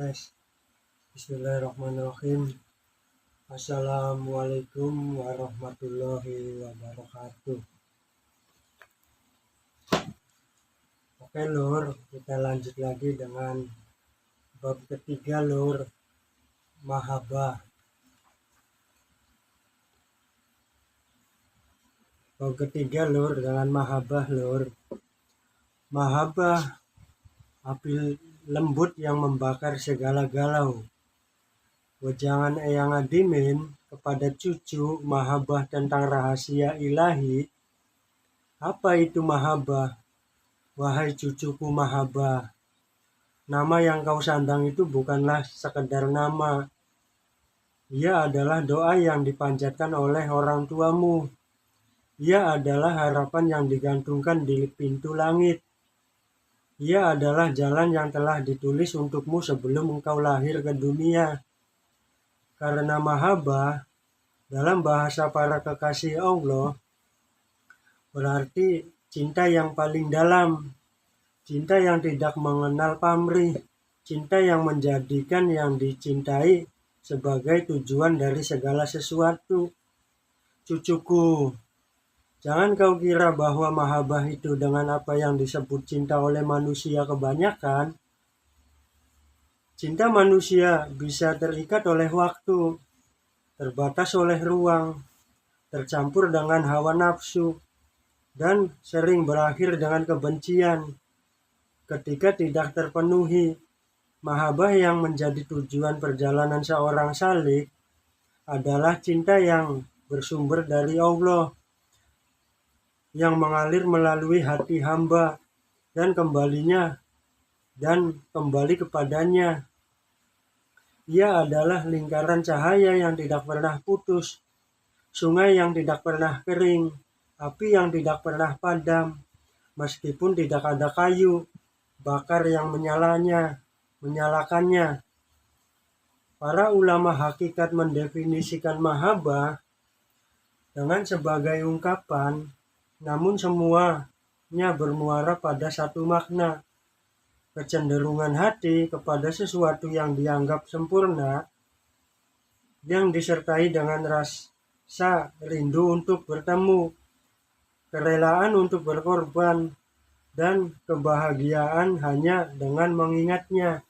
Tes. Bismillahirrahmanirrahim. Assalamualaikum warahmatullahi wabarakatuh. Oke lur, kita lanjut lagi dengan bab ketiga lur, mahabbah. Bab ketiga lur, dengan mahabbah lur. Mahabbah, api lembut yang membakar segala galau. Wejangan eyang adimin kepada cucu mahabbah tentang rahasia ilahi. Apa itu mahabbah? Wahai cucuku mahabbah, nama yang kau sandang itu bukanlah sekedar nama. Ia adalah doa yang dipanjatkan oleh orang tuamu. Ia adalah harapan yang digantungkan di pintu langit. Ia adalah jalan yang telah ditulis untukmu sebelum engkau lahir ke dunia. Karena mahabbah, dalam bahasa para kekasih Allah, berarti cinta yang paling dalam, cinta yang tidak mengenal pamrih, cinta yang menjadikan yang dicintai sebagai tujuan dari segala sesuatu. Cucuku, jangan kau kira bahwa mahabbah itu dengan apa yang disebut cinta oleh manusia kebanyakan. Cinta manusia bisa terikat oleh waktu, terbatas oleh ruang, tercampur dengan hawa nafsu, dan sering berakhir dengan kebencian. Ketika tidak terpenuhi, mahabbah yang menjadi tujuan perjalanan seorang salik adalah cinta yang bersumber dari Allah, yang mengalir melalui hati hamba dan kembali kepadanya. Ia adalah lingkaran cahaya yang tidak pernah putus, sungai yang tidak pernah kering, api yang tidak pernah padam, meskipun tidak ada kayu bakar yang menyalakannya. Para ulama hakikat mendefinisikan mahabbah dengan sebagai ungkapan, namun semuanya bermuara pada satu makna, kecenderungan hati kepada sesuatu yang dianggap sempurna, yang disertai dengan rasa rindu untuk bertemu, kerelaan untuk berkorban, dan kebahagiaan hanya dengan mengingatnya.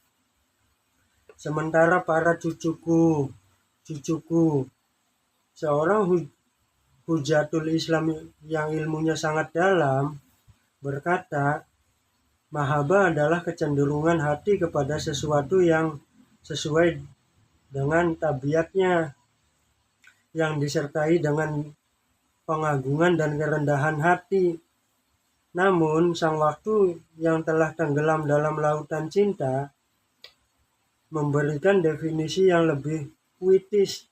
Sementara para cucuku, seorang hujatul Islam yang ilmunya sangat dalam, berkata, mahabbah adalah kecenderungan hati kepada sesuatu yang sesuai dengan tabiatnya, yang disertai dengan pengagungan dan kerendahan hati. Namun, sang waktu yang telah tenggelam dalam lautan cinta memberikan definisi yang lebih puitis.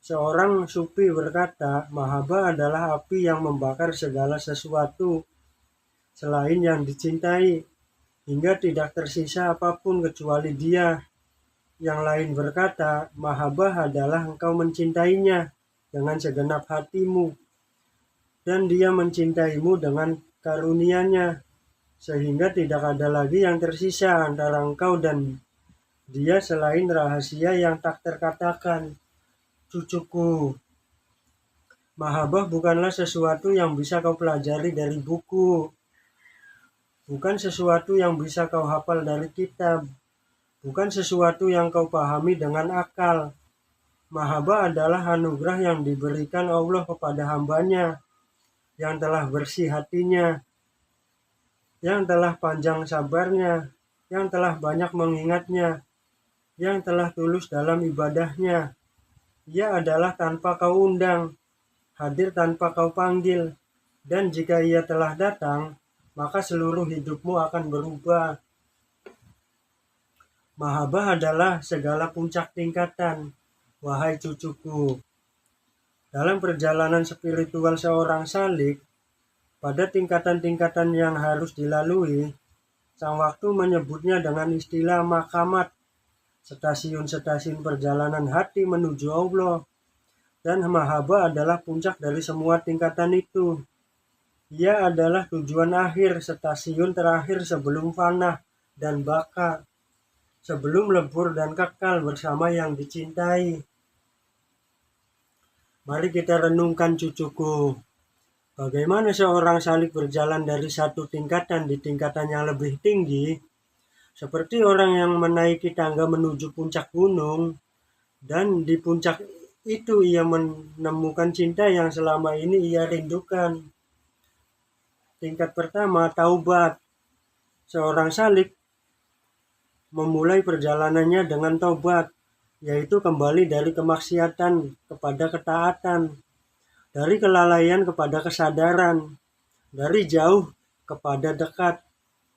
Seorang sufi berkata, mahabbah adalah api yang membakar segala sesuatu selain yang dicintai, hingga tidak tersisa apapun kecuali dia. Yang lain berkata, mahabbah adalah engkau mencintainya dengan segenap hatimu, dan dia mencintaimu dengan karunia-Nya, sehingga tidak ada lagi yang tersisa antara engkau dan dia selain rahasia yang tak terkatakan. Cucuku, mahabbah bukanlah sesuatu yang bisa kau pelajari dari buku, bukan sesuatu yang bisa kau hafal dari kitab, bukan sesuatu yang kau pahami dengan akal. Mahabbah adalah anugerah yang diberikan Allah kepada hambanya, yang telah bersih hatinya, yang telah panjang sabarnya, yang telah banyak mengingatnya, yang telah tulus dalam ibadahnya. Ia adalah tanpa kau undang, hadir tanpa kau panggil, dan jika ia telah datang, maka seluruh hidupmu akan berubah. Mahabbah adalah segala puncak tingkatan, wahai cucuku. Dalam perjalanan spiritual seorang salik, pada tingkatan-tingkatan yang harus dilalui, sang waktu menyebutnya dengan istilah maqamat, stasiun-stasiun perjalanan hati menuju Allah, dan mahabbah adalah puncak dari semua tingkatan itu. Ia adalah tujuan akhir, stasiun terakhir sebelum fana dan baka. sebelum lebur dan kekal bersama yang dicintai. Mari kita renungkan, cucuku, bagaimana seorang salik berjalan dari satu tingkatan di tingkatan yang lebih tinggi, seperti orang yang menaiki tangga menuju puncak gunung, dan di puncak itu ia menemukan cinta yang selama ini ia rindukan. Tingkat pertama, taubat. Seorang salik memulai perjalanannya dengan taubat, yaitu kembali dari kemaksiatan kepada ketaatan, dari kelalaian kepada kesadaran, dari jauh kepada dekat.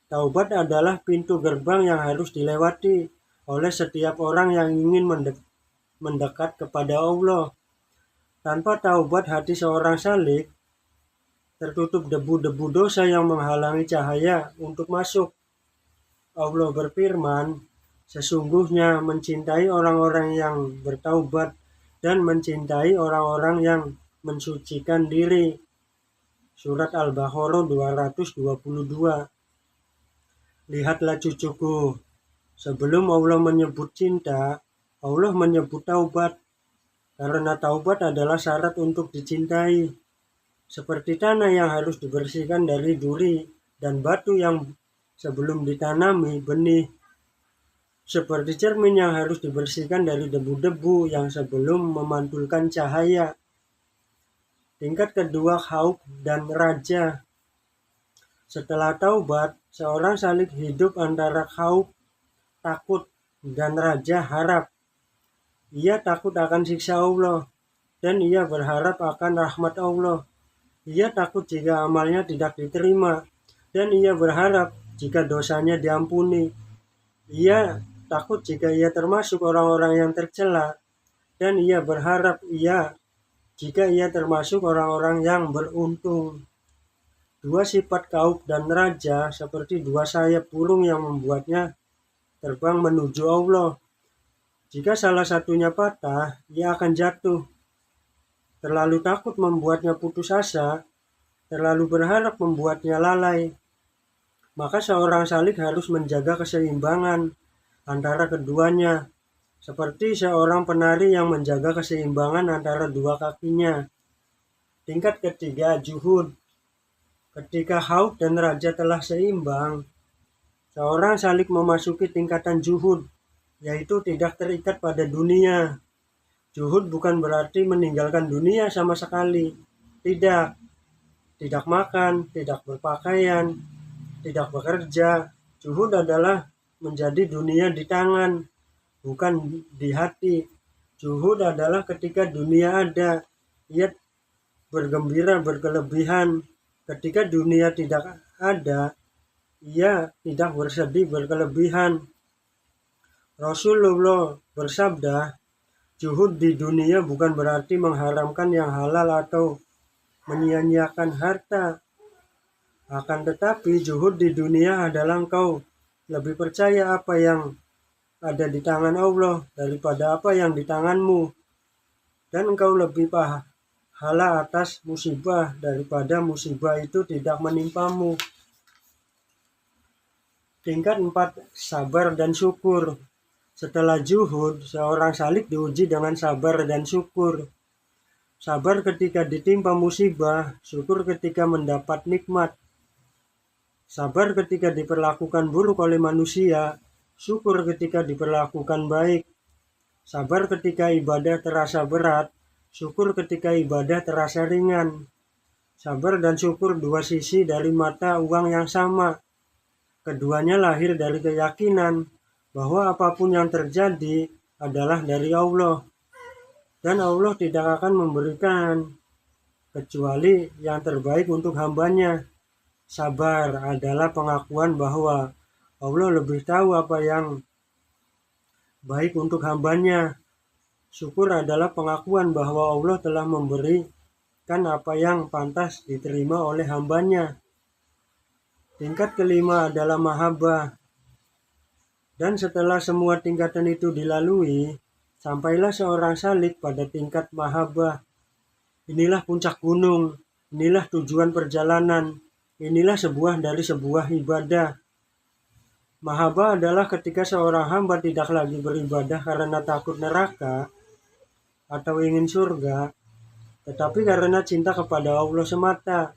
Taubat adalah pintu gerbang yang harus dilewati oleh setiap orang yang ingin mendekat kepada Allah. Tanpa taubat, hati seorang salik tertutup debu-debu dosa yang menghalangi cahaya untuk masuk. Allah berfirman, sesungguhnya mencintai orang-orang yang bertaubat dan mencintai orang-orang yang mensucikan diri. Surat Al-Baqarah 222. Lihatlah, cucuku, sebelum Allah menyebut cinta, Allah menyebut taubat. Karena taubat adalah syarat untuk dicintai. Seperti tanah yang harus dibersihkan dari duri dan batu yang sebelum ditanami benih. Seperti cermin yang harus dibersihkan dari debu-debu yang sebelum memantulkan cahaya. Tingkat kedua, khauf dan raja. Setelah taubat, seorang salik hidup antara khauf, takut, dan raja, harap. Ia takut akan siksa Allah, dan ia berharap akan rahmat Allah. Ia takut jika amalnya tidak diterima, dan ia berharap jika dosanya diampuni. Ia takut jika ia termasuk orang-orang yang tercela, dan ia berharap jika ia termasuk orang-orang yang beruntung. Dua sifat khauf dan raja seperti dua sayap burung yang membuatnya terbang menuju Allah. Jika salah satunya patah, ia akan jatuh. Terlalu takut membuatnya putus asa, terlalu berharap membuatnya lalai. Maka seorang salik harus menjaga keseimbangan antara keduanya, seperti seorang penari yang menjaga keseimbangan antara dua kakinya. Tingkat ketiga, juhud. Ketika khauf dan raja telah seimbang, seorang salik memasuki tingkatan juhud, yaitu tidak terikat pada dunia. Juhud bukan berarti meninggalkan dunia sama sekali. Tidak makan, tidak berpakaian, tidak bekerja. Juhud adalah menjadi dunia di tangan, bukan di hati. Juhud adalah ketika dunia ada, ia bergembira berkelebihan. Ketika dunia tidak ada, ia tidak bersedih berkelebihan. Rasulullah bersabda, juhud di dunia bukan berarti mengharamkan yang halal atau menyia-nyiakan harta. Akan tetapi juhud di dunia adalah engkau lebih percaya apa yang ada di tangan Allah daripada apa yang di tanganmu. Dan engkau lebih pahala atas musibah daripada musibah itu tidak menimpamu. Tingkat 4, sabar dan syukur. Setelah juhud, seorang salik diuji dengan sabar dan syukur. Sabar ketika ditimpa musibah, syukur ketika mendapat nikmat. Sabar ketika diperlakukan buruk oleh manusia, syukur ketika diperlakukan baik. Sabar ketika ibadah terasa berat, syukur ketika ibadah terasa ringan. Sabar dan syukur dua sisi dari mata uang yang sama. Keduanya lahir dari keyakinan bahwa apapun yang terjadi adalah dari Allah. Dan Allah tidak akan memberikan kecuali yang terbaik untuk hambanya. Sabar adalah pengakuan bahwa Allah lebih tahu apa yang baik untuk hambanya. Syukur adalah pengakuan bahwa Allah telah memberikan apa yang pantas diterima oleh hambanya. Tingkat kelima adalah mahabbah. Dan setelah semua tingkatan itu dilalui, sampailah seorang salik pada tingkat mahabbah. Inilah puncak gunung, inilah tujuan perjalanan, inilah sebuah ibadah. Mahabbah adalah ketika seorang hamba tidak lagi beribadah karena takut neraka atau ingin surga, tetapi karena cinta kepada Allah semata.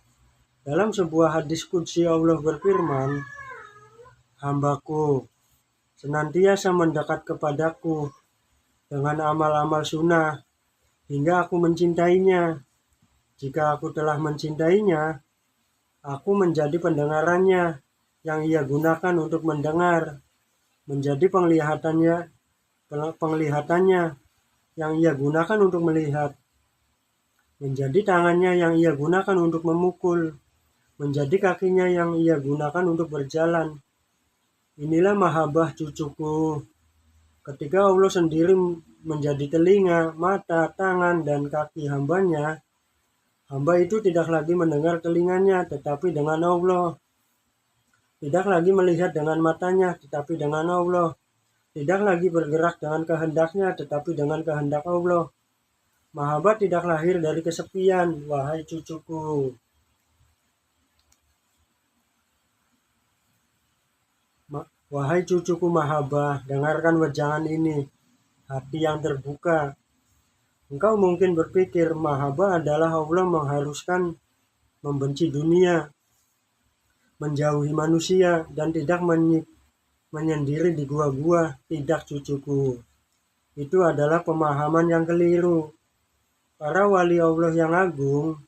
Dalam sebuah hadis qudsi Allah berfirman, "Hambaku senantiasa mendekat kepadaku dengan amal-amal sunnah hingga aku mencintainya. Jika aku telah mencintainya, aku menjadi pendengarannya yang ia gunakan untuk mendengar, menjadi penglihatannya yang ia gunakan untuk melihat, menjadi tangannya yang ia gunakan untuk memukul, menjadi kakinya yang ia gunakan untuk berjalan. Inilah mahabbah cucuku." Ketika Allah sendiri menjadi telinga, mata, tangan, dan kaki hambanya, hamba itu tidak lagi mendengar telinganya, tetapi dengan Allah. Tidak lagi melihat dengan matanya, tetapi dengan Allah. Tidak lagi bergerak dengan kehendaknya, tetapi dengan kehendak Allah. Mahabbah tidak lahir dari kesepian, wahai cucuku. Wahai cucuku mahabbah, dengarkan wejangan ini, hati yang terbuka. Engkau mungkin berpikir mahabbah adalah Allah mengharuskan membenci dunia, menjauhi manusia, dan tidak menyendiri di gua-gua. Tidak, cucuku. Itu adalah pemahaman yang keliru. Para wali Allah yang agung,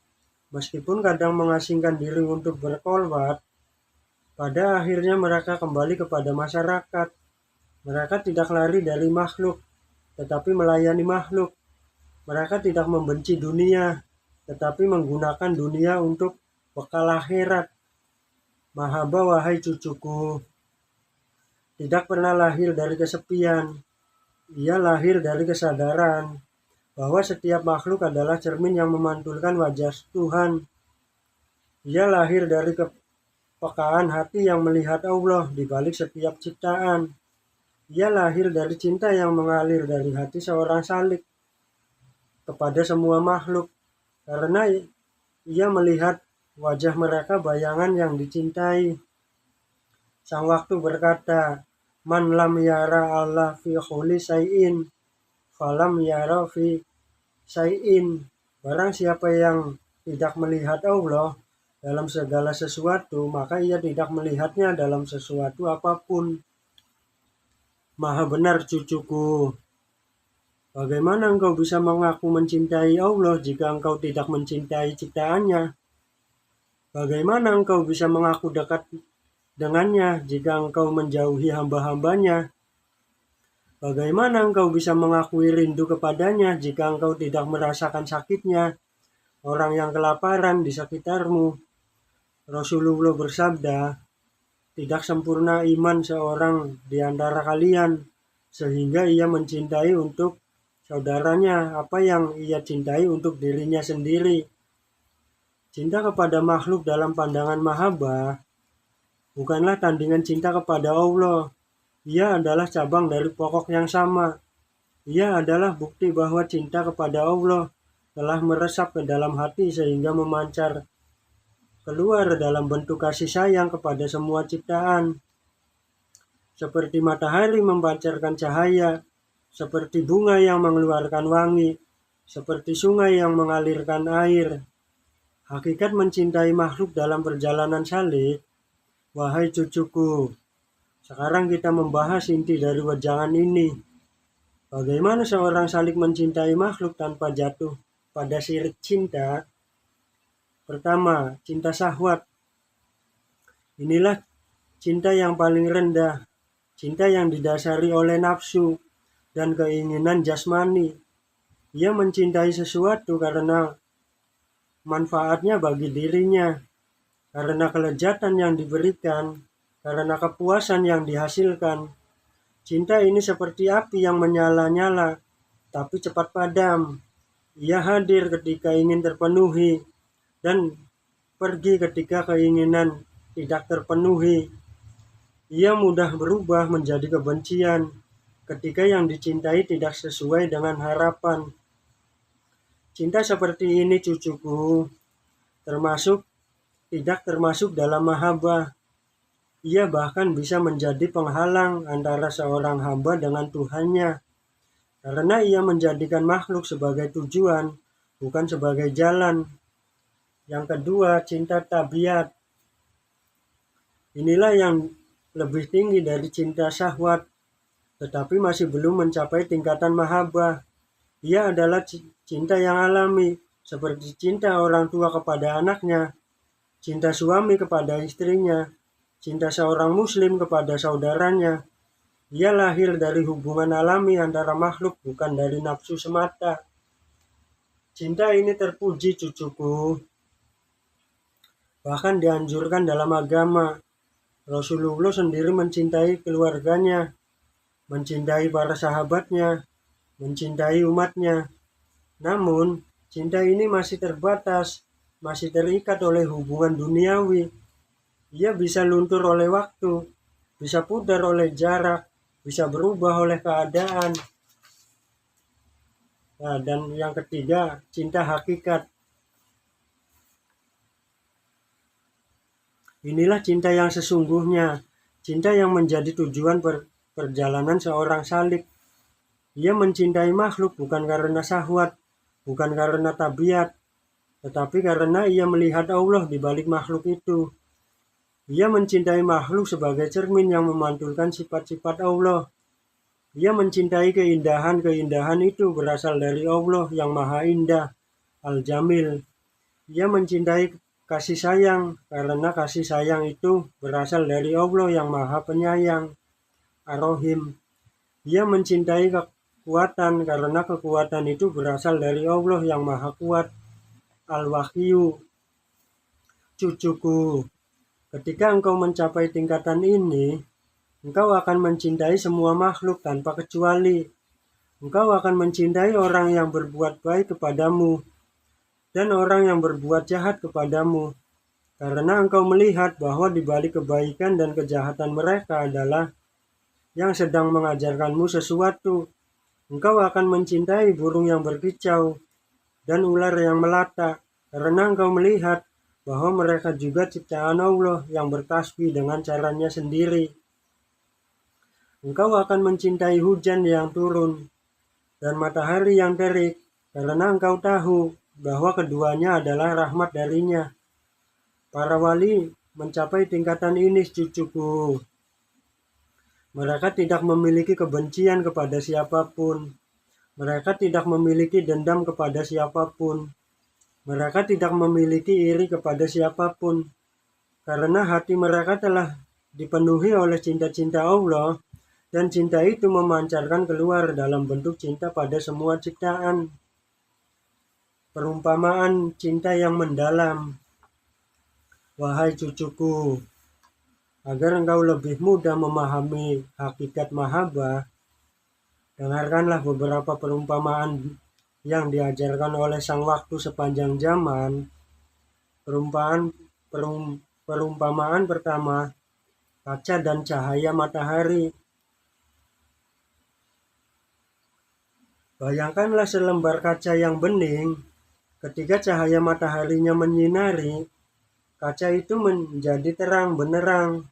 meskipun kadang mengasingkan diri untuk berkholwat, pada akhirnya mereka kembali kepada masyarakat. Mereka tidak lari dari makhluk, tetapi melayani makhluk. Mereka tidak membenci dunia, tetapi menggunakan dunia untuk bekal akhirat. Mahabbah, wahai cucuku, tidak pernah lahir dari kesepian. Ia lahir dari kesadaran bahwa setiap makhluk adalah cermin yang memantulkan wajah Tuhan. Ia lahir dari kepekaan hati yang melihat Allah di balik setiap ciptaan. Ia lahir dari cinta yang mengalir dari hati seorang salik kepada semua makhluk, karena ia melihat wajah mereka bayangan yang dicintai. Sang waktu berkata, "Man lam yara Allah fi khuli say'in, falam yara fi say'in." Barang siapa yang tidak melihat Allah dalam segala sesuatu, maka ia tidak melihatnya dalam sesuatu apapun. Maha benar, cucuku. Bagaimana engkau bisa mengaku mencintai Allah jika engkau tidak mencintai ciptaannya? Bagaimana engkau bisa mengaku dekat dengannya jika engkau menjauhi hamba-hambanya? Bagaimana engkau bisa mengakui rindu kepadanya jika engkau tidak merasakan sakitnya orang yang kelaparan di sekitarmu? Rasulullah bersabda, "Tidak sempurna iman seorang di antara kalian sehingga ia mencintai untuk saudaranya apa yang ia cintai untuk dirinya sendiri." Cinta kepada makhluk dalam pandangan mahabbah bukanlah tandingan cinta kepada Allah. Ia adalah cabang dari pokok yang sama. Ia adalah bukti bahwa cinta kepada Allah telah meresap ke dalam hati sehingga memancar keluar dalam bentuk kasih sayang kepada semua ciptaan. Seperti matahari memancarkan cahaya, seperti bunga yang mengeluarkan wangi, seperti sungai yang mengalirkan air. Hakikat mencintai makhluk dalam perjalanan salih, wahai cucuku. Sekarang kita membahas inti dari wejangan ini. Bagaimana seorang salik mencintai makhluk tanpa jatuh pada sirik cinta? Pertama, cinta syahwat. Inilah cinta yang paling rendah, cinta yang didasari oleh nafsu dan keinginan jasmani. Ia mencintai sesuatu karena manfaatnya bagi dirinya, karena kelezatan yang diberikan, karena kepuasan yang dihasilkan. Cinta ini seperti api yang menyala-nyala, tapi cepat padam. Ia hadir ketika ingin terpenuhi, dan pergi ketika keinginan tidak terpenuhi. Ia mudah berubah menjadi kebencian ketika yang dicintai tidak sesuai dengan harapan. Cinta seperti ini, cucuku, tidak termasuk dalam mahabbah. Ia bahkan bisa menjadi penghalang antara seorang hamba dengan Tuhannya, karena ia menjadikan makhluk sebagai tujuan, bukan sebagai jalan. Yang kedua, cinta tabiat. Inilah yang lebih tinggi dari cinta syahwat, tetapi masih belum mencapai tingkatan mahabbah. Ia adalah cinta yang alami, seperti cinta orang tua kepada anaknya, cinta suami kepada istrinya, cinta seorang muslim kepada saudaranya. Ia lahir dari hubungan alami antara makhluk, bukan dari nafsu semata. Cinta ini terpuji, cucuku, bahkan dianjurkan dalam agama. Rasulullah sendiri mencintai keluarganya, mencintai para sahabatnya, mencintai umatnya. Namun, cinta ini masih terbatas, masih terikat oleh hubungan duniawi. Ia bisa luntur oleh waktu, bisa pudar oleh jarak, bisa berubah oleh keadaan. Nah, dan yang ketiga, cinta hakikat. Inilah cinta yang sesungguhnya, cinta yang menjadi tujuan perjalanan seorang salik. Ia mencintai makhluk bukan karena syahwat, bukan karena tabiat, tetapi karena ia melihat Allah di balik makhluk itu. Ia mencintai makhluk sebagai cermin yang memantulkan sifat-sifat Allah. Ia mencintai keindahan-keindahan itu berasal dari Allah yang Maha Indah, Al-Jamil. Ia mencintai kasih sayang karena kasih sayang itu berasal dari Allah yang Maha Penyayang, Ar-Rahim. Ia mencintai kekuatan karena kekuatan itu berasal dari Allah yang Maha Kuat, Al-Wahyu. Cucuku, ketika engkau mencapai tingkatan ini, engkau akan mencintai semua makhluk tanpa kecuali. Engkau akan mencintai orang yang berbuat baik kepadamu dan orang yang berbuat jahat kepadamu, karena engkau melihat bahwa di balik kebaikan dan kejahatan mereka adalah yang sedang mengajarkanmu sesuatu. Engkau akan mencintai burung yang berkicau dan ular yang melata, karena engkau melihat bahwa mereka juga ciptaan Allah yang bertasbih dengan caranya sendiri. Engkau akan mencintai hujan yang turun dan matahari yang terik, karena engkau tahu bahwa keduanya adalah rahmat darinya. Para wali mencapai tingkatan ini, cucuku. Mereka tidak memiliki kebencian kepada siapapun. Mereka tidak memiliki dendam kepada siapapun. Mereka tidak memiliki iri kepada siapapun. Karena hati mereka telah dipenuhi oleh cinta-cinta Allah, dan cinta itu memancarkan keluar dalam bentuk cinta pada semua ciptaan. Perumpamaan cinta yang mendalam. Wahai cucuku, agar engkau lebih mudah memahami hakikat mahabbah, dengarkanlah beberapa perumpamaan yang diajarkan oleh sang waktu sepanjang zaman. Perumpamaan pertama, kaca dan cahaya matahari. Bayangkanlah selembar kaca yang bening. Ketika cahaya mataharinya menyinari, kaca itu menjadi terang benderang.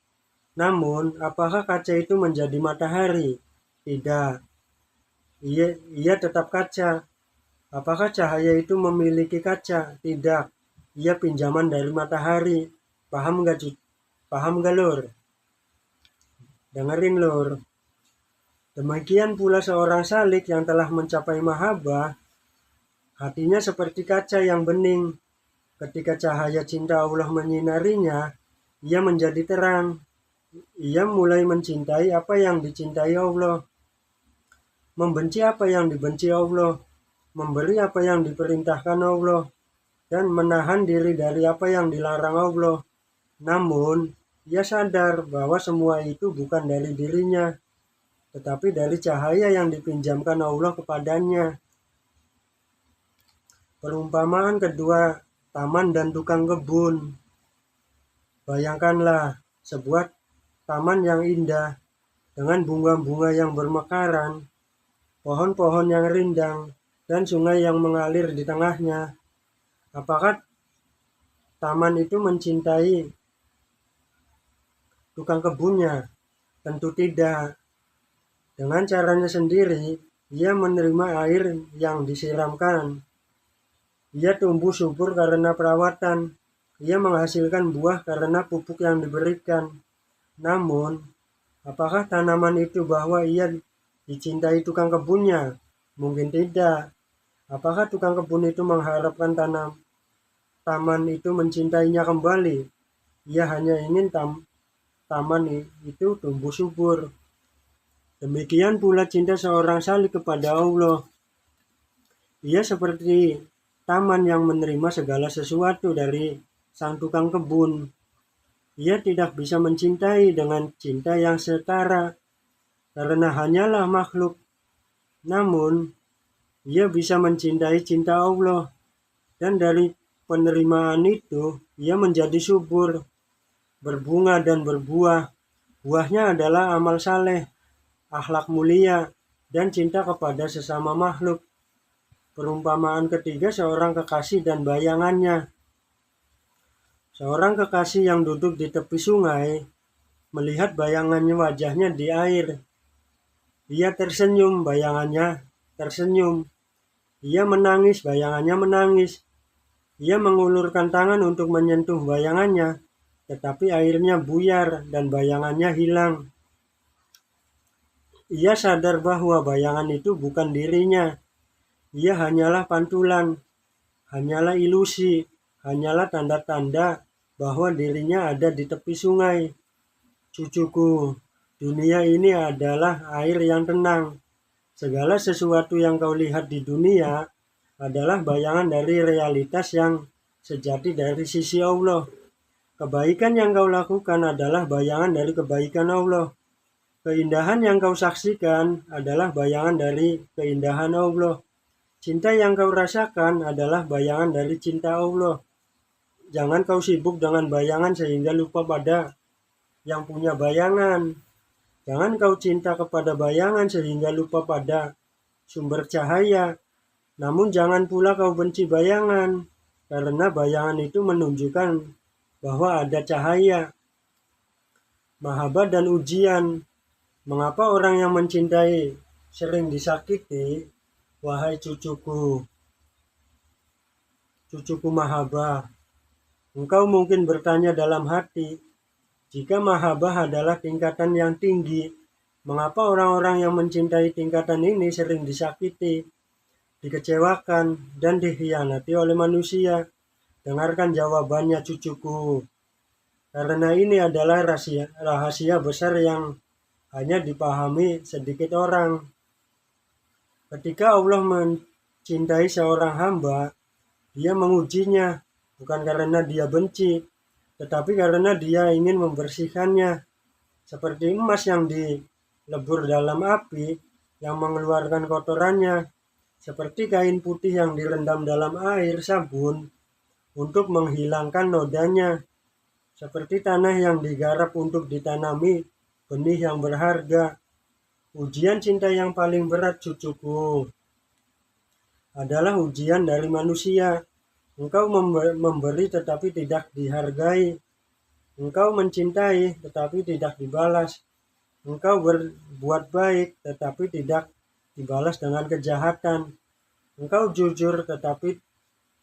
Namun, apakah kaca itu menjadi matahari? Tidak. Ia tetap kaca. Apakah cahaya itu memiliki kaca? Tidak. Ia pinjaman dari matahari. Paham gak, Lur? Dengerin, Lur. Demikian pula seorang salik yang telah mencapai mahabbah, hatinya seperti kaca yang bening. Ketika cahaya cinta Allah menyinarinya, ia menjadi terang. Ia mulai mencintai apa yang dicintai Allah, membenci apa yang dibenci Allah, memberi apa yang diperintahkan Allah, dan menahan diri dari apa yang dilarang Allah. Namun, ia sadar bahwa semua itu bukan dari dirinya, tetapi dari cahaya yang dipinjamkan Allah kepadanya. Perumpamaan kedua, taman dan tukang kebun. Bayangkanlah sebuah taman yang indah dengan bunga-bunga yang bermekaran, pohon-pohon yang rindang, dan sungai yang mengalir di tengahnya. Apakah taman itu mencintai tukang kebunnya? Tentu tidak. Dengan caranya sendiri, ia menerima air yang disiramkan. Ia tumbuh subur karena perawatan. Ia menghasilkan buah karena pupuk yang diberikan. Namun, apakah tanaman itu bahwa ia dicintai tukang kebunnya? Mungkin tidak. Apakah tukang kebun itu mengharapkan taman itu mencintainya kembali? Ia hanya ingin taman itu tumbuh subur. Demikian pula cinta seorang salih kepada Allah. Ia seperti taman yang menerima segala sesuatu dari sang tukang kebun. Ia tidak bisa mencintai dengan cinta yang setara, karena hanyalah makhluk. Namun, ia bisa mencintai cinta Allah. Dan dari penerimaan itu, ia menjadi subur, berbunga dan berbuah. Buahnya adalah amal saleh, akhlak mulia, dan cinta kepada sesama makhluk. Perumpamaan ketiga, seorang kekasih dan bayangannya. Seorang kekasih yang duduk di tepi sungai, melihat bayangannya wajahnya di air. Ia tersenyum, bayangannya tersenyum. Ia menangis, bayangannya menangis. Ia mengulurkan tangan untuk menyentuh bayangannya, tetapi airnya buyar dan bayangannya hilang. Ia sadar bahwa bayangan itu bukan dirinya. Ia hanyalah pantulan, hanyalah ilusi, hanyalah tanda-tanda bahwa dirinya ada di tepi sungai. Cucuku, dunia ini adalah air yang tenang. Segala sesuatu yang kau lihat di dunia adalah bayangan dari realitas yang sejati dari sisi Allah. Kebaikan yang kau lakukan adalah bayangan dari kebaikan Allah. Keindahan yang kau saksikan adalah bayangan dari keindahan Allah. Cinta yang kau rasakan adalah bayangan dari cinta Allah. Jangan kau sibuk dengan bayangan sehingga lupa pada yang punya bayangan. Jangan kau cinta kepada bayangan sehingga lupa pada sumber cahaya. Namun jangan pula kau benci bayangan, karena bayangan itu menunjukkan bahwa ada cahaya. Mahabbah dan ujian. Mengapa orang yang mencintai sering disakiti? Wahai cucuku mahabbah, engkau mungkin bertanya dalam hati, jika mahabbah adalah tingkatan yang tinggi, mengapa orang-orang yang mencintai tingkatan ini sering disakiti, dikecewakan, dan dikhianati oleh manusia? Dengarkan jawabannya, cucuku. Karena ini adalah rahasia besar yang hanya dipahami sedikit orang. Ketika Allah mencintai seorang hamba, dia mengujinya, bukan karena dia benci, tetapi karena dia ingin membersihkannya. Seperti emas yang dilebur dalam api, yang mengeluarkan kotorannya. Seperti kain putih yang direndam dalam air sabun, untuk menghilangkan nodanya. Seperti tanah yang digarap untuk ditanami benih yang berharga. Ujian cinta yang paling berat, cucuku, adalah ujian dari manusia. Engkau memberi tetapi tidak dihargai. Engkau mencintai tetapi tidak dibalas. Engkau berbuat baik tetapi tidak dibalas dengan kejahatan. Engkau jujur tetapi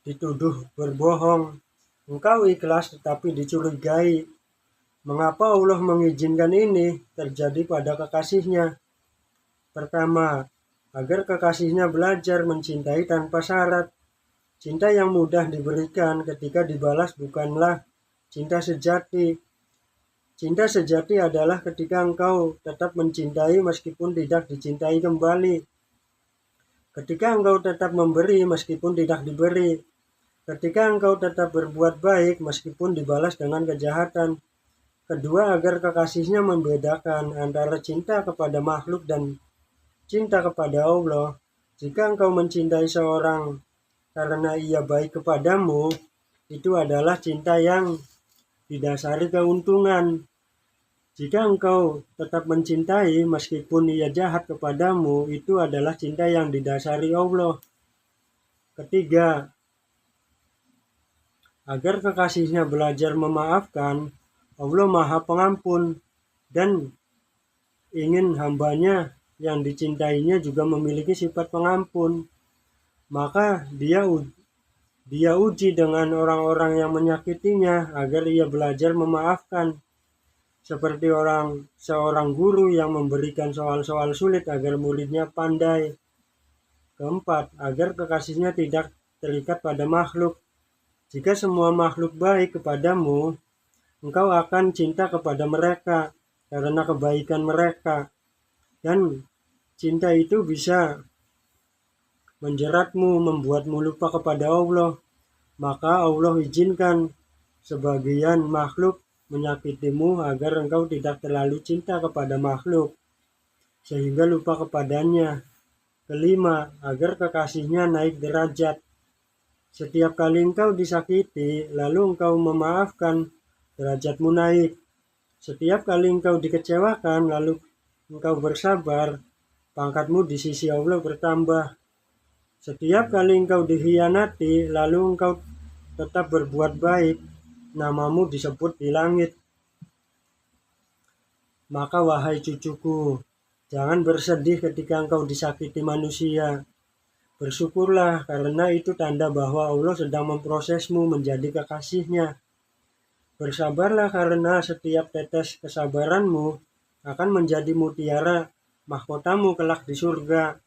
dituduh berbohong. Engkau ikhlas tetapi dicurigai. Mengapa Allah mengizinkan ini terjadi pada kekasihnya? Pertama, agar kekasihnya belajar mencintai tanpa syarat. Cinta yang mudah diberikan ketika dibalas bukanlah cinta sejati. Cinta sejati adalah ketika engkau tetap mencintai meskipun tidak dicintai kembali. Ketika engkau tetap memberi meskipun tidak diberi. Ketika engkau tetap berbuat baik meskipun dibalas dengan kejahatan. Kedua, agar kekasihnya membedakan antara cinta kepada makhluk dan cinta kepada Allah. Jika engkau mencintai seorang karena ia baik kepadamu, itu adalah cinta yang didasari keuntungan. Jika engkau tetap mencintai meskipun ia jahat kepadamu, itu adalah cinta yang didasari Allah. Ketiga, agar kekasihnya belajar memaafkan Allah Maha Pengampun dan ingin hambanya yang dicintainya juga memiliki sifat pengampun. Maka dia uji dengan orang-orang yang menyakitinya agar ia belajar memaafkan. Seperti seorang guru yang memberikan soal-soal sulit agar muridnya pandai. Keempat, agar kekasihnya tidak terikat pada makhluk. Jika semua makhluk baik kepadamu, engkau akan cinta kepada mereka karena kebaikan mereka. Dan cinta itu bisa menjeratmu, membuatmu lupa kepada Allah. Maka Allah izinkan sebagian makhluk menyakitimu agar engkau tidak terlalu cinta kepada makhluk, sehingga lupa kepadanya. Kelima, agar kekasihnya naik derajat. Setiap kali engkau disakiti, lalu engkau memaafkan, derajatmu naik. Setiap kali engkau dikecewakan, lalu engkau bersabar, pangkatmu di sisi Allah bertambah. Setiap kali engkau dikhianati, lalu engkau tetap berbuat baik, namamu disebut di langit. Maka wahai cucuku, jangan bersedih ketika engkau disakiti manusia. Bersyukurlah karena itu tanda bahwa Allah sedang memprosesmu menjadi kekasihnya. Bersabarlah karena setiap tetes kesabaranmu akan menjadi mutiara mahkotamu kelak di surga.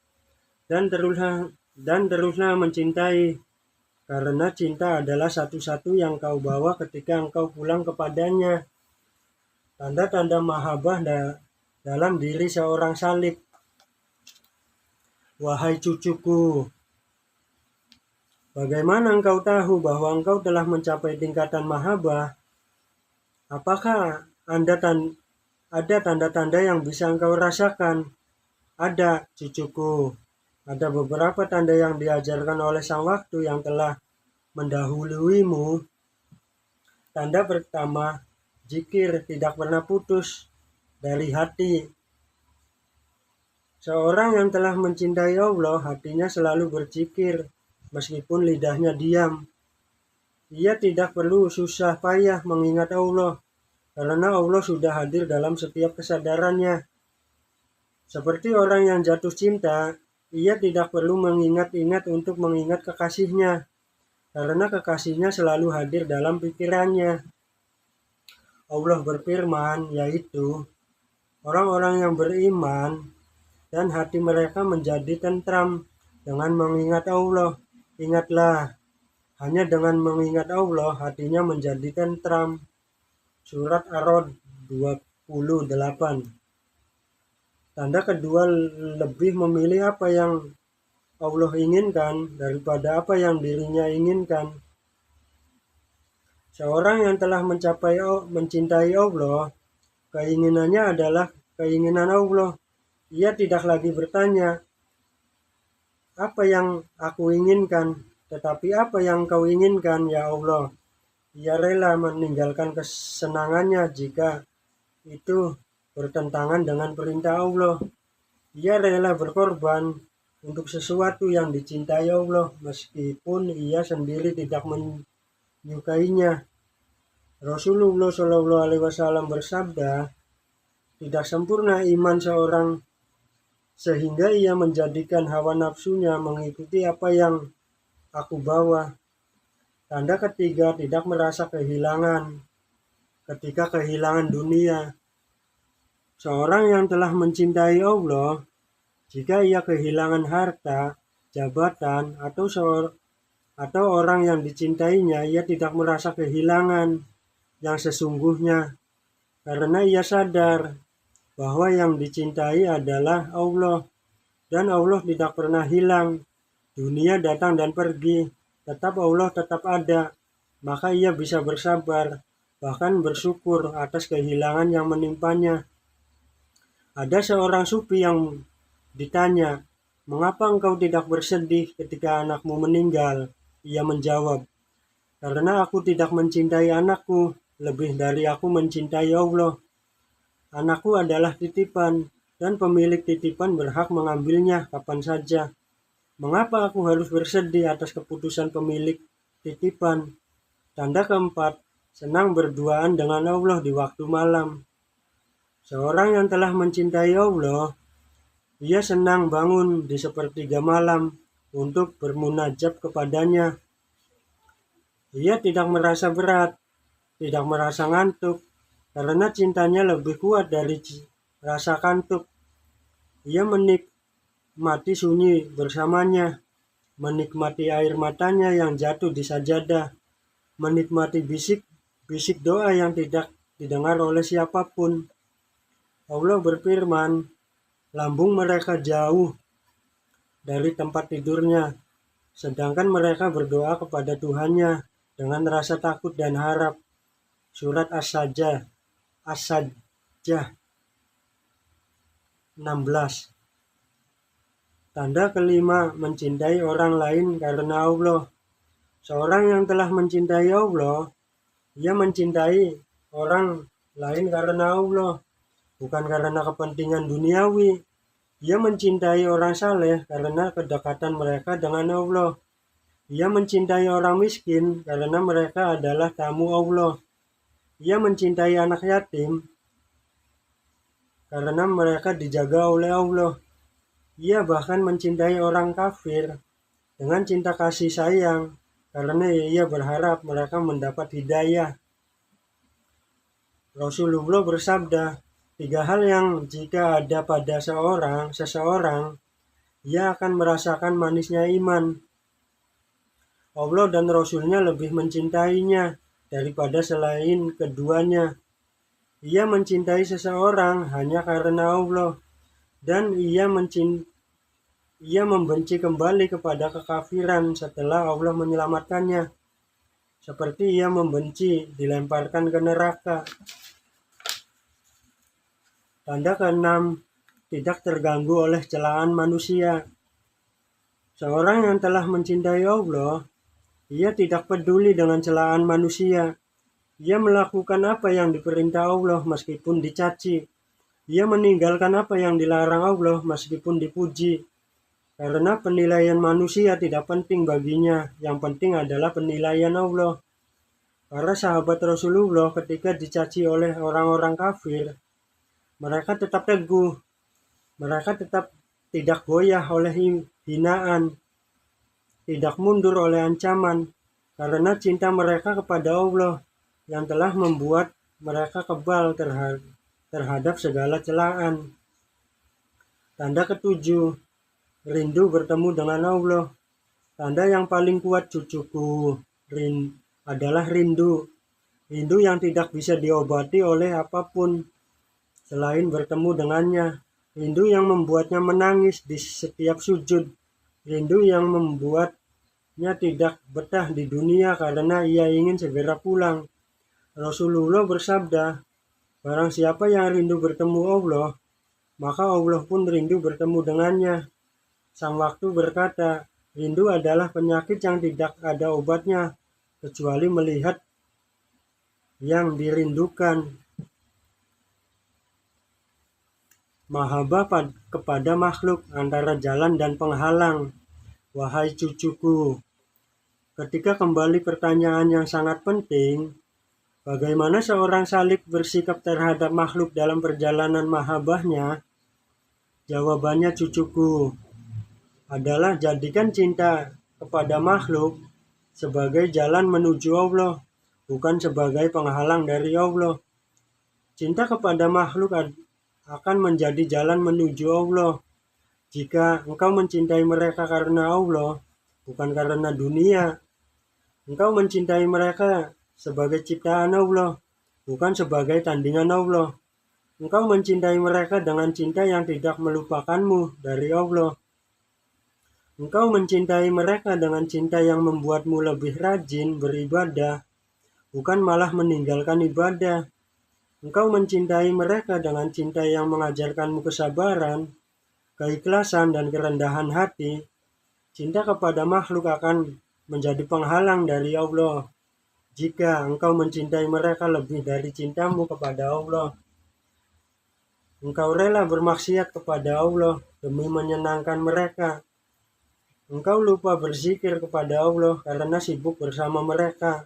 Dan teruslah mencintai, karena cinta adalah satu-satu yang kau bawa ketika engkau pulang kepadanya. Tanda-tanda mahabbah dalam diri seorang salik. Wahai cucuku, bagaimana engkau tahu bahwa engkau telah mencapai tingkatan mahabbah? Apakah ada tanda-tanda yang bisa engkau rasakan? Ada, cucuku. Ada beberapa tanda yang diajarkan oleh sang waktu yang telah mendahuluimu. Tanda pertama, zikir tidak pernah putus dari hati. Seorang yang telah mencintai Allah, hatinya selalu berzikir, meskipun lidahnya diam. Ia tidak perlu susah payah mengingat Allah, karena Allah sudah hadir dalam setiap kesadarannya. Seperti orang yang jatuh cinta, ia tidak perlu mengingat-ingat untuk mengingat kekasihnya, karena kekasihnya selalu hadir dalam pikirannya. Allah berfirman, yaitu orang-orang yang beriman dan hati mereka menjadi tentram dengan mengingat Allah. Ingatlah, hanya dengan mengingat Allah hatinya menjadi tentram. Surat Ar-Ra'd 28. Tanda kedua, lebih memilih apa yang Allah inginkan daripada apa yang dirinya inginkan. Seorang yang telah mencintai Allah, keinginannya adalah keinginan Allah. Ia tidak lagi bertanya, apa yang aku inginkan, tetapi apa yang kau inginkan, ya Allah. Ia rela meninggalkan kesenangannya jika itu bertentangan dengan perintah Allah. Ia rela berkorban untuk sesuatu yang dicintai Allah, meskipun ia sendiri tidak menyukainya. Rasulullah SAW bersabda, tidak sempurna iman seorang sehingga ia menjadikan hawa nafsunya mengikuti apa yang aku bawa. Tanda ketiga, tidak merasa kehilangan ketika kehilangan dunia. Seorang yang telah mencintai Allah, jika ia kehilangan harta, jabatan, atau orang yang dicintainya, ia tidak merasa kehilangan yang sesungguhnya, karena ia sadar bahwa yang dicintai adalah Allah, dan Allah tidak pernah hilang. Dunia datang dan pergi, tetap Allah tetap ada, maka ia bisa bersabar, bahkan bersyukur atas kehilangan yang menimpanya. Ada seorang sufi yang ditanya, mengapa engkau tidak bersedih ketika anakmu meninggal? Ia menjawab, karena aku tidak mencintai anakku lebih dari aku mencintai Allah. Anakku adalah titipan, dan pemilik titipan berhak mengambilnya kapan saja. Mengapa aku harus bersedih atas keputusan pemilik titipan? Tanda keempat, senang berduaan dengan Allah di waktu malam. Seorang yang telah mencintai Allah, ia senang bangun di sepertiga malam untuk bermunajat kepadanya. Ia tidak merasa berat, tidak merasa ngantuk, karena cintanya lebih kuat dari rasa kantuk. Ia menikmati sunyi bersamanya, menikmati air matanya yang jatuh di sajadah, menikmati bisik doa yang tidak didengar oleh siapapun. Allah berfirman, lambung mereka jauh dari tempat tidurnya, sedangkan mereka berdoa kepada Tuhannya dengan rasa takut dan harap. Surat As-Sajdah 16. Tanda kelima, mencintai orang lain karena Allah. Seorang yang telah mencintai Allah, ia mencintai orang lain karena Allah, bukan karena kepentingan duniawi. Ia mencintai orang saleh karena kedekatan mereka dengan Allah. Ia mencintai orang miskin karena mereka adalah tamu Allah. Ia mencintai anak yatim karena mereka dijaga oleh Allah. Ia bahkan mencintai orang kafir dengan cinta kasih sayang karena ia berharap mereka mendapat hidayah. Rasulullah bersabda, 3 hal yang jika ada pada seseorang, ia akan merasakan manisnya iman. Allah dan Rasulnya lebih mencintainya daripada selain keduanya. Ia mencintai seseorang hanya karena Allah, dan ia membenci kembali kepada kekafiran setelah Allah menyelamatkannya, seperti ia membenci dilemparkan ke neraka. Tanda keenam, tidak terganggu oleh celaan manusia. Seorang yang telah mencintai Allah, ia tidak peduli dengan celaan manusia. Ia melakukan apa yang diperintah Allah meskipun dicaci. Ia meninggalkan apa yang dilarang Allah meskipun dipuji. Karena penilaian manusia tidak penting baginya, yang penting adalah penilaian Allah. Para sahabat Rasulullah ketika dicaci oleh orang-orang kafir, mereka tetap teguh. Mereka tetap tidak goyah oleh hinaan, tidak mundur oleh ancaman, karena cinta mereka kepada Allah yang telah membuat mereka kebal terhadap segala celaan. Tanda ketujuh, rindu bertemu dengan Allah. Tanda yang paling kuat cucuku adalah rindu. Rindu yang tidak bisa diobati oleh apapun selain bertemu dengannya. Rindu yang membuatnya menangis di setiap sujud. Rindu yang membuatnya tidak betah di dunia karena ia ingin segera pulang. Rasulullah bersabda, barang siapa yang rindu bertemu Allah, maka Allah pun rindu bertemu dengannya. Sang waktu berkata, rindu adalah penyakit yang tidak ada obatnya, kecuali melihat yang dirindukan. Mahabbah kepada makhluk antara jalan dan penghalang. Wahai cucuku, ketika kembali pertanyaan yang sangat penting, bagaimana seorang salik bersikap terhadap makhluk dalam perjalanan mahabbahnya? Jawabannya cucuku adalah jadikan cinta kepada makhluk sebagai jalan menuju Allah, bukan sebagai penghalang dari Allah. Cinta kepada makhluk akan menjadi jalan menuju Allah. Jika engkau mencintai mereka karena Allah, bukan karena dunia, engkau mencintai mereka sebagai ciptaan Allah, bukan sebagai tandingan Allah. Engkau mencintai mereka dengan cinta yang tidak melupakanmu dari Allah. Engkau mencintai mereka dengan cinta yang membuatmu lebih rajin beribadah, bukan malah meninggalkan ibadah. Engkau mencintai mereka dengan cinta yang mengajarkanmu kesabaran, keikhlasan, dan kerendahan hati. Cinta kepada makhluk akan menjadi penghalang dari Allah jika engkau mencintai mereka lebih dari cintamu kepada Allah. Engkau rela bermaksiat kepada Allah demi menyenangkan mereka. Engkau lupa berzikir kepada Allah karena sibuk bersama mereka.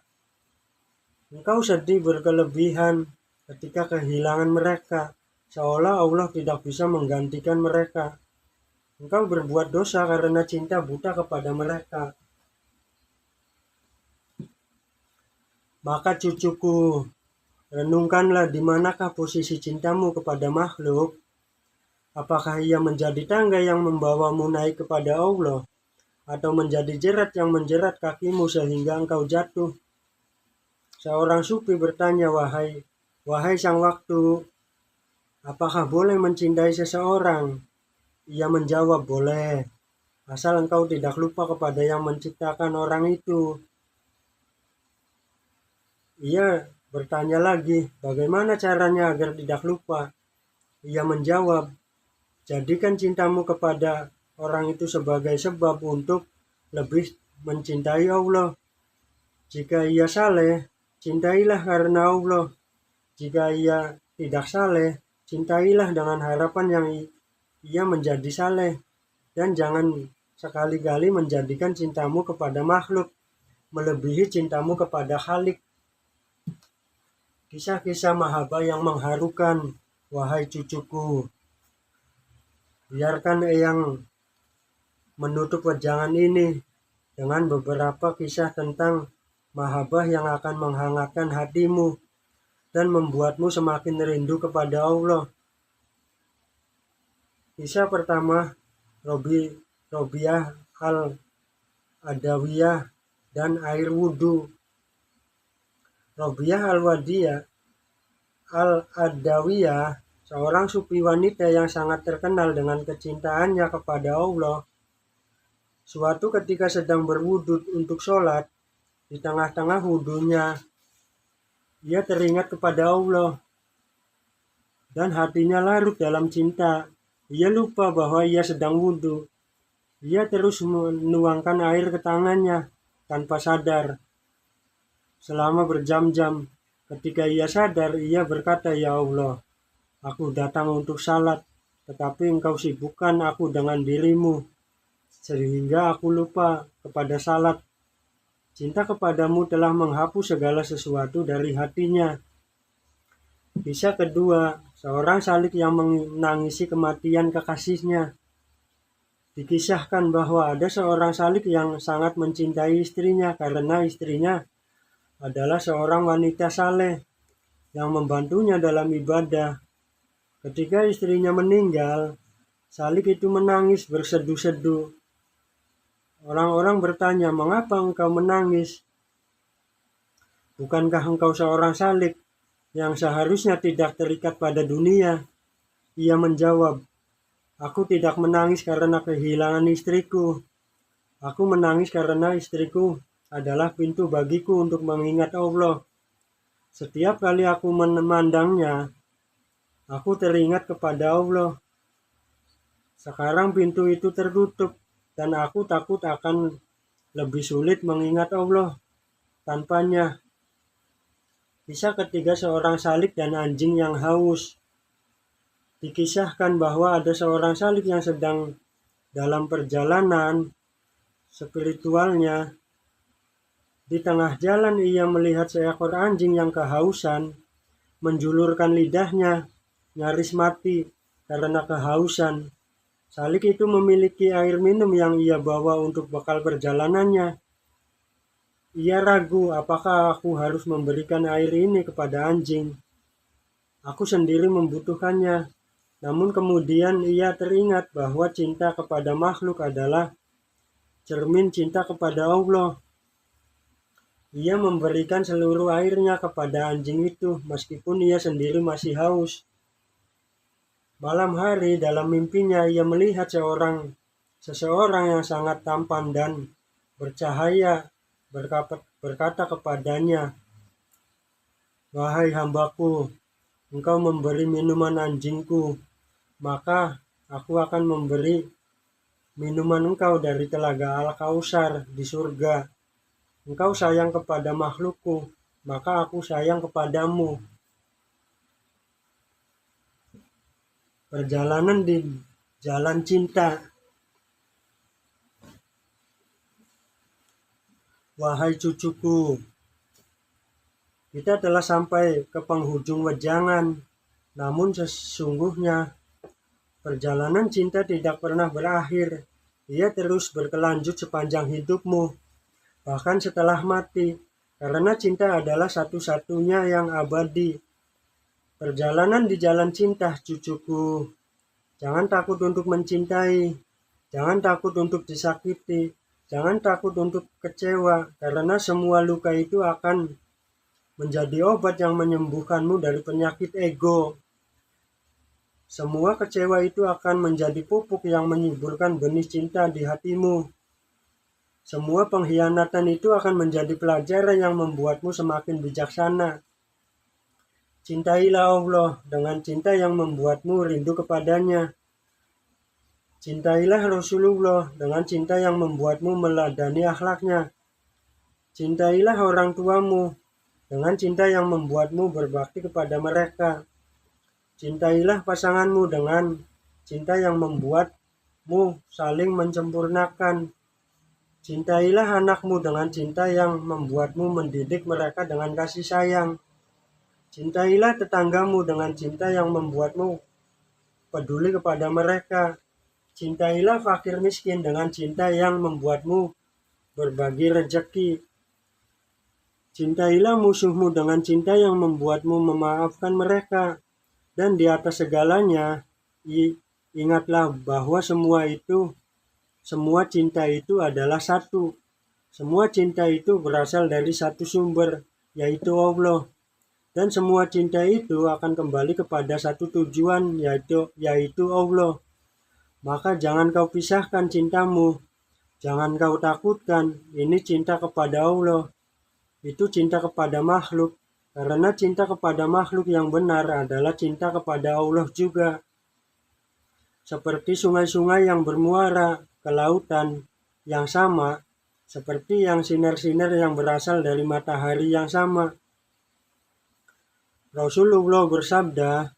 Engkau sedih berkelebihan ketika kehilangan mereka, seolah Allah tidak bisa menggantikan mereka. Engkau berbuat dosa karena cinta buta kepada mereka. Maka cucuku, renungkanlah di manakah posisi cintamu kepada makhluk. Apakah ia menjadi tangga yang membawamu naik kepada Allah, atau menjadi jerat yang menjerat kakimu sehingga engkau jatuh? Seorang sufi bertanya, wahai sang waktu, apakah boleh mencintai seseorang? Ia menjawab, boleh, asal engkau tidak lupa kepada yang menciptakan orang itu. Ia bertanya lagi, bagaimana caranya agar tidak lupa? Ia menjawab, jadikan cintamu kepada orang itu sebagai sebab untuk lebih mencintai Allah. Jika ia saleh, cintailah karena Allah. Jika ia tidak saleh, cintailah dengan harapan yang ia menjadi saleh. Dan jangan sekali-kali menjadikan cintamu kepada makhluk melebihi cintamu kepada Khalik. Kisah-kisah mahabbah yang mengharukan, wahai cucuku. Biarkan eyang menutup wejangan ini dengan beberapa kisah tentang mahabbah yang akan menghangatkan hatimu dan membuatmu semakin rindu kepada Allah. Kisah pertama, Robiah al-Adawiyah dan air wudhu. Robiah al-Adawiyah, seorang sufi wanita yang sangat terkenal dengan kecintaannya kepada Allah. Suatu ketika sedang berwudhu untuk sholat, di tengah-tengah wudhunya, ia teringat kepada Allah dan hatinya larut dalam cinta. Ia lupa bahwa ia sedang wudhu. Ia terus menuangkan air ke tangannya tanpa sadar selama berjam-jam. Ketika ia sadar, ia berkata, ya Allah, aku datang untuk salat, tetapi engkau sibukkan aku dengan dirimu, sehingga aku lupa kepada salat. Cinta kepadamu telah menghapus segala sesuatu dari hatinya. Kisah kedua, seorang salik yang menangisi kematian kekasihnya. Dikisahkan bahwa ada seorang salik yang sangat mencintai istrinya karena istrinya adalah seorang wanita saleh yang membantunya dalam ibadah. Ketika istrinya meninggal, salik itu menangis bersedu-sedu. Orang-orang bertanya, mengapa engkau menangis? Bukankah engkau seorang salik yang seharusnya tidak terikat pada dunia? Ia menjawab, aku tidak menangis karena kehilangan istriku. Aku menangis karena istriku adalah pintu bagiku untuk mengingat Allah. Setiap kali aku memandangnya, aku teringat kepada Allah. Sekarang pintu itu tertutup dan aku takut akan lebih sulit mengingat Allah tanpanya. Kisah ketiga, seorang salik dan anjing yang haus. Dikisahkan bahwa ada seorang salik yang sedang dalam perjalanan spiritualnya. Di tengah jalan ia melihat seekor anjing yang kehausan, menjulurkan lidahnya, nyaris mati karena kehausan. Salik itu memiliki air minum yang ia bawa untuk bekal perjalanannya. Ia ragu, apakah aku harus memberikan air ini kepada anjing? Aku sendiri membutuhkannya. Namun kemudian ia teringat bahwa cinta kepada makhluk adalah cermin cinta kepada Allah. Ia memberikan seluruh airnya kepada anjing itu, meskipun ia sendiri masih haus. Malam hari dalam mimpinya ia melihat seseorang yang sangat tampan dan bercahaya berkata kepadanya, wahai hambaku, engkau memberi minuman anjingku, maka aku akan memberi minuman engkau dari telaga Al-Kausar di surga. Engkau sayang kepada makhlukku, maka aku sayang kepadamu. Perjalanan di jalan cinta. Wahai cucuku, Kita telah sampai ke penghujung wejangan, namun sesungguhnya perjalanan cinta tidak pernah berakhir. Ia terus berkelanjut sepanjang hidupmu, bahkan setelah mati, karena cinta adalah satu-satunya yang abadi. Perjalanan di jalan cinta, cucuku. Jangan takut untuk mencintai, jangan takut untuk disakiti, jangan takut untuk kecewa, karena semua luka itu akan menjadi obat yang menyembuhkanmu dari penyakit ego. Semua kecewa itu akan menjadi pupuk yang menyuburkan benih cinta di hatimu. Semua pengkhianatan itu akan menjadi pelajaran yang membuatmu semakin bijaksana. Cintailah Allah dengan cinta yang membuatmu rindu kepadanya. Cintailah Rasulullah dengan cinta yang membuatmu meladani akhlaknya. Cintailah orang tuamu dengan cinta yang membuatmu berbakti kepada mereka. Cintailah pasanganmu dengan cinta yang membuatmu saling menyempurnakan. Cintailah anakmu dengan cinta yang membuatmu mendidik mereka dengan kasih sayang. Cintailah tetanggamu dengan cinta yang membuatmu peduli kepada mereka. Cintailah fakir miskin dengan cinta yang membuatmu berbagi rezeki. Cintailah musuhmu dengan cinta yang membuatmu memaafkan mereka. Dan di atas segalanya, ingatlah bahwa semua cinta itu adalah satu. Semua cinta itu berasal dari satu sumber, yaitu Allah. Dan semua cinta itu akan kembali kepada satu tujuan, yaitu Allah. Maka jangan kau pisahkan cintamu. Jangan kau takutkan, ini cinta kepada Allah. Itu cinta kepada makhluk, karena cinta kepada makhluk yang benar adalah cinta kepada Allah juga. Seperti sungai-sungai yang bermuara ke lautan yang sama, seperti yang sinar-sinar yang berasal dari matahari yang sama. Rasulullah bersabda,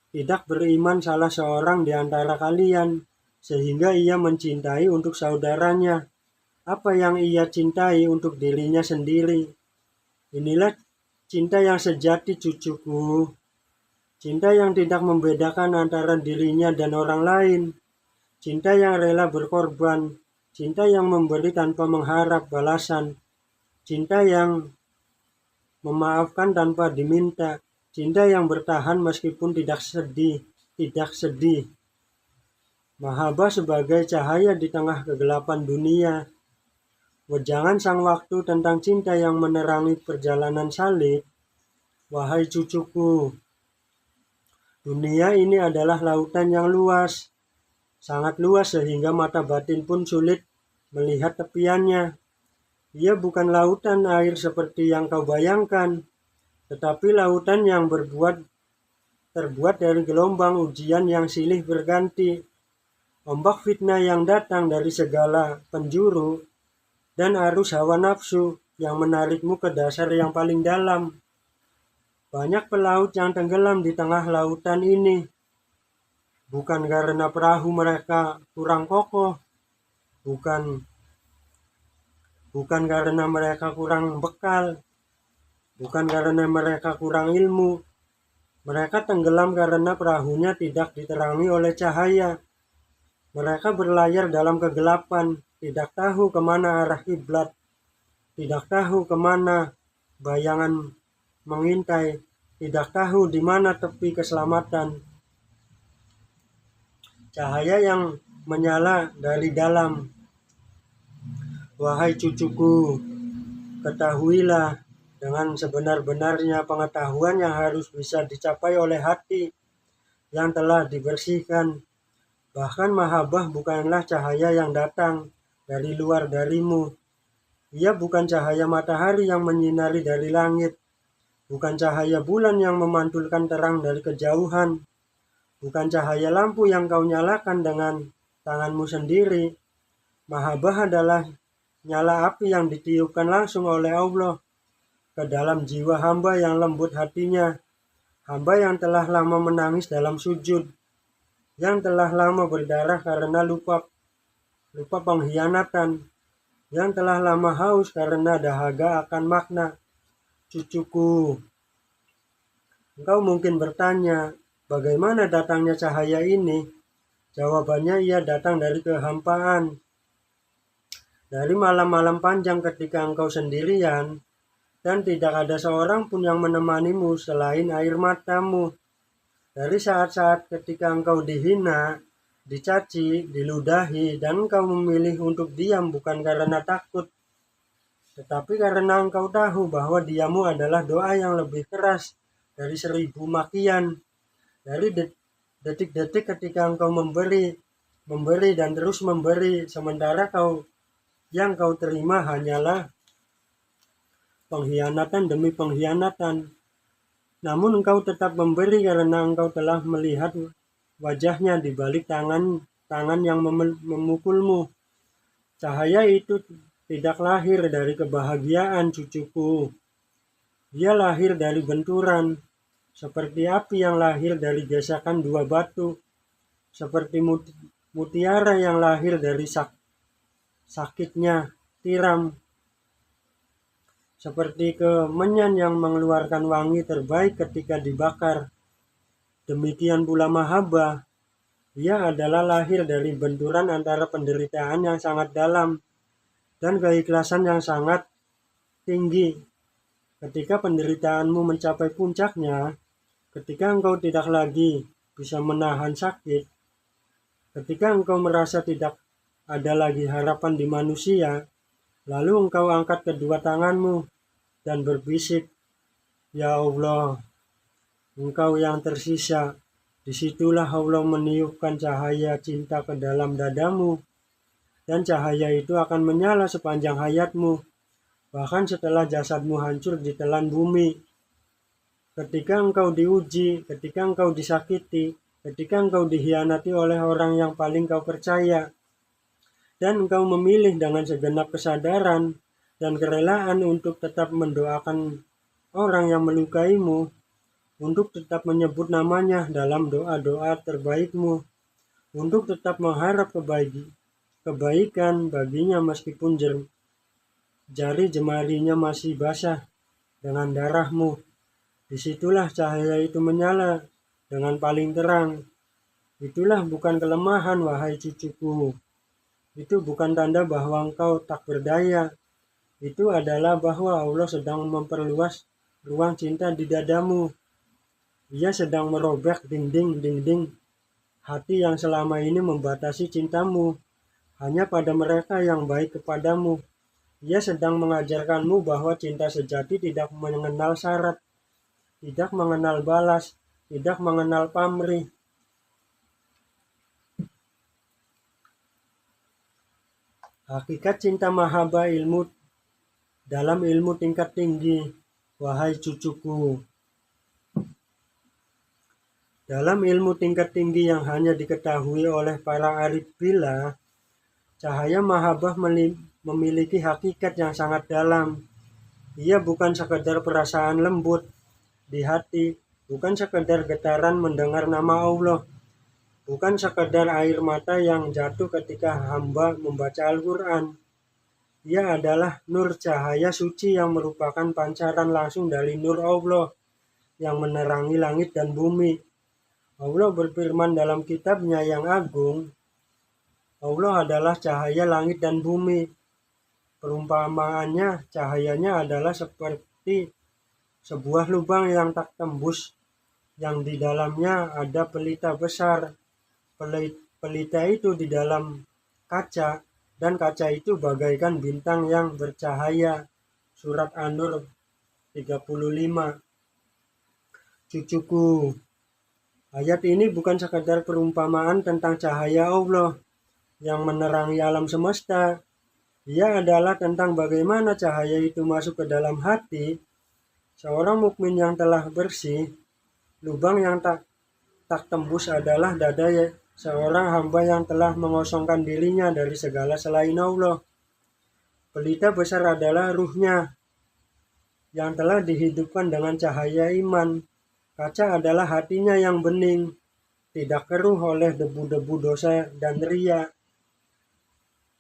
tidak beriman salah seorang di antara kalian, sehingga ia mencintai untuk saudaranya apa yang ia cintai untuk dirinya sendiri. Inilah cinta yang sejati, cucuku. Cinta yang tidak membedakan antara dirinya dan orang lain. Cinta yang rela berkorban. Cinta yang memberi tanpa mengharap balasan. Cinta yang memaafkan tanpa diminta. Cinta yang bertahan meskipun tidak sedih. Mahabbah sebagai cahaya di tengah kegelapan dunia. Wejangan sang waktu tentang cinta yang menerangi perjalanan salib. Wahai cucuku, dunia ini adalah lautan yang luas, sangat luas sehingga mata batin pun sulit melihat tepiannya. Ia bukan lautan air seperti yang kau bayangkan, tetapi lautan yang terbuat dari gelombang ujian yang silih berganti, ombak fitnah yang datang dari segala penjuru, dan arus hawa nafsu yang menarikmu ke dasar yang paling dalam. Banyak pelaut yang tenggelam di tengah lautan ini, bukan karena perahu mereka kurang kokoh, bukan karena mereka kurang bekal, bukan karena mereka kurang ilmu. Mereka tenggelam karena perahunya tidak diterangi oleh cahaya. Mereka berlayar dalam kegelapan, tidak tahu kemana arah kiblat, tidak tahu kemana bayangan mengintai, tidak tahu di mana tepi keselamatan. Cahaya yang menyala dari dalam. Wahai cucuku, ketahuilah dengan sebenar-benarnya pengetahuan yang harus bisa dicapai oleh hati yang telah dibersihkan. Bahkan mahabbah bukanlah cahaya yang datang dari luar darimu. Ia bukan cahaya matahari yang menyinari dari langit, bukan cahaya bulan yang memantulkan terang dari kejauhan, bukan cahaya lampu yang kau nyalakan dengan tanganmu sendiri. Mahabbah adalah nyala api yang ditiupkan langsung oleh Allah ke dalam jiwa hamba yang lembut hatinya, hamba yang telah lama menangis dalam sujud, yang telah lama berdarah karena lupa pengkhianatan, yang telah lama haus karena dahaga akan makna. cucuku. Engkau mungkin bertanya, bagaimana datangnya cahaya ini? Jawabannya, ia datang dari kehampaan. Dari malam-malam panjang ketika engkau sendirian, dan tidak ada seorang pun yang menemanimu selain air matamu. Dari saat-saat ketika engkau dihina, dicaci, diludahi, dan engkau memilih untuk diam bukan karena takut, tetapi karena engkau tahu bahwa diammu adalah doa yang lebih keras dari 1000 makian. Dari detik-detik ketika engkau memberi dan terus memberi, sementara yang kau terima hanyalah pengkhianatan demi pengkhianatan. Namun engkau tetap memberi karena engkau telah melihat wajahnya di balik tangan yang memukulmu. Cahaya itu tidak lahir dari kebahagiaan, cucuku. Dia lahir dari benturan, seperti api yang lahir dari gesekan dua batu, seperti mutiara yang lahir dari sakitnya tiram, seperti kemenyan yang mengeluarkan wangi terbaik ketika dibakar. Demikian pula mahabbah, ia adalah lahir dari benturan antara penderitaan yang sangat dalam dan keikhlasan yang sangat tinggi. Ketika penderitaanmu mencapai puncaknya, ketika engkau tidak lagi bisa menahan sakit, ketika engkau merasa tidak ada lagi harapan di manusia, lalu engkau angkat kedua tanganmu dan berbisik, "Ya Allah, Engkau yang tersisa." Disitulah Allah meniupkan cahaya cinta ke dalam dadamu, dan cahaya itu akan menyala sepanjang hayatmu, bahkan setelah jasadmu hancur ditelan bumi. Ketika engkau diuji, ketika engkau disakiti, ketika engkau dikhianati oleh orang yang paling kau percaya, dan engkau memilih dengan segenap kesadaran dan kerelaan untuk tetap mendoakan orang yang melukaimu, untuk tetap menyebut namanya dalam doa-doa terbaikmu, untuk tetap mengharap kebaikan baginya meskipun jari jemarinya masih basah dengan darahmu. Disitulah cahaya itu menyala dengan paling terang. Itulah bukan kelemahan, wahai cucuku. Itu bukan tanda bahwa engkau tak berdaya. Itu adalah bahwa Allah sedang memperluas ruang cinta di dadamu. Ia sedang merobek dinding-dinding hati yang selama ini membatasi cintamu hanya pada mereka yang baik kepadamu. Ia sedang mengajarkanmu bahwa cinta sejati tidak mengenal syarat, tidak mengenal balas, tidak mengenal pamrih. Hakikat cinta mahabbah dalam ilmu tingkat tinggi, wahai cucuku. Dalam ilmu tingkat tinggi yang hanya diketahui oleh para arif billah, cahaya mahabbah memiliki hakikat yang sangat dalam. Ia bukan sekadar perasaan lembut di hati, bukan sekadar getaran mendengar nama Allah, bukan sekadar air mata yang jatuh ketika hamba membaca Al-Quran. Ia adalah nur cahaya suci yang merupakan pancaran langsung dari nur Allah yang menerangi langit dan bumi. Allah berfirman dalam kitabnya yang agung, Allah adalah cahaya langit dan bumi. Perumpamaannya, cahayanya adalah seperti sebuah lubang yang tak tembus, yang di dalamnya ada pelita besar. Pelita itu di dalam kaca, dan kaca itu bagaikan bintang yang bercahaya. Surat An-Nur 35. Cucuku, ayat ini bukan sekadar perumpamaan tentang cahaya Allah yang menerangi alam semesta. Ia adalah tentang bagaimana cahaya itu masuk ke dalam hati seorang mukmin yang telah bersih. Lubang yang tak tembus adalah dada seorang hamba yang telah mengosongkan dirinya dari segala selain Allah. Pelita besar adalah ruhnya yang telah dihidupkan dengan cahaya iman. Kaca adalah hatinya yang bening, tidak keruh oleh debu-debu dosa dan ria.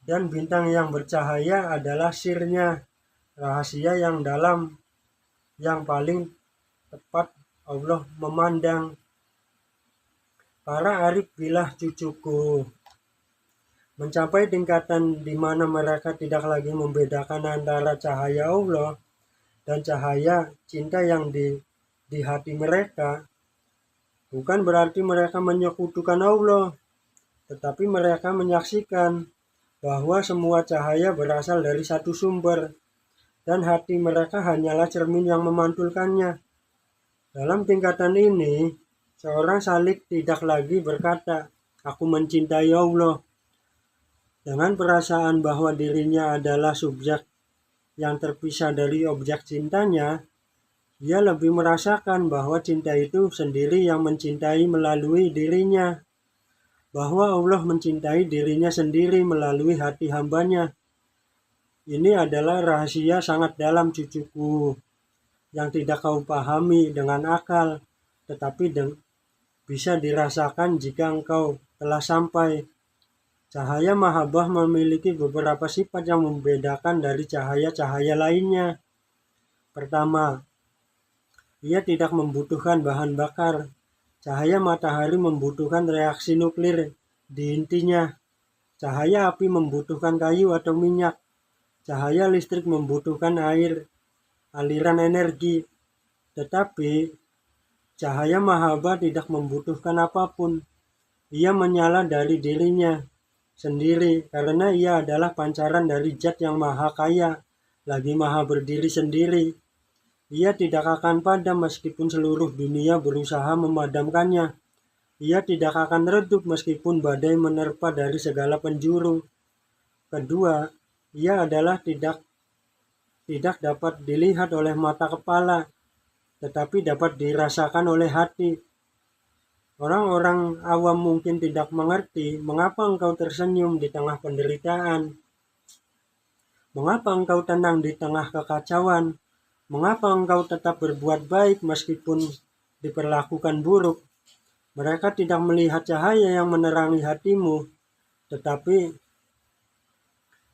Dan bintang yang bercahaya adalah sirnya, rahasia yang dalam yang paling tepat Allah memandang. Para arif bilah cucuku, mencapai tingkatan di mana mereka tidak lagi membedakan antara cahaya Allah dan cahaya cinta yang di hati mereka. Bukan berarti mereka menyekutukan Allah, tetapi mereka menyaksikan bahwa semua cahaya berasal dari satu sumber, dan hati mereka hanyalah cermin yang memantulkannya. Dalam tingkatan ini, seorang salik tidak lagi berkata, "Aku mencintai Allah," dengan perasaan bahwa dirinya adalah subjek yang terpisah dari objek cintanya. Dia lebih merasakan bahwa cinta itu sendiri yang mencintai melalui dirinya, bahwa Allah mencintai dirinya sendiri melalui hati hambanya. Ini adalah rahasia sangat dalam, cucuku, yang tidak kau pahami dengan akal, tetapi bisa dirasakan jika engkau telah sampai. Cahaya mahabbah memiliki beberapa sifat yang membedakan dari cahaya-cahaya lainnya. Pertama, ia tidak membutuhkan bahan bakar. Cahaya matahari membutuhkan reaksi nuklir di intinya. Cahaya api membutuhkan kayu atau minyak. Cahaya listrik membutuhkan air, aliran energi. Tetapi cahaya mahabbah tidak membutuhkan apapun. Ia menyala dari dirinya sendiri karena ia adalah pancaran dari zat yang maha kaya, lagi maha berdiri sendiri. Ia tidak akan padam meskipun seluruh dunia berusaha memadamkannya. Ia tidak akan redup meskipun badai menerpa dari segala penjuru. Kedua, ia adalah tidak dapat dilihat oleh mata kepala, tetapi dapat dirasakan oleh hati. Orang-orang awam mungkin tidak mengerti mengapa engkau tersenyum di tengah penderitaan, mengapa engkau tenang di tengah kekacauan, mengapa engkau tetap berbuat baik meskipun diperlakukan buruk. Mereka tidak melihat cahaya yang menerangi hatimu, tetapi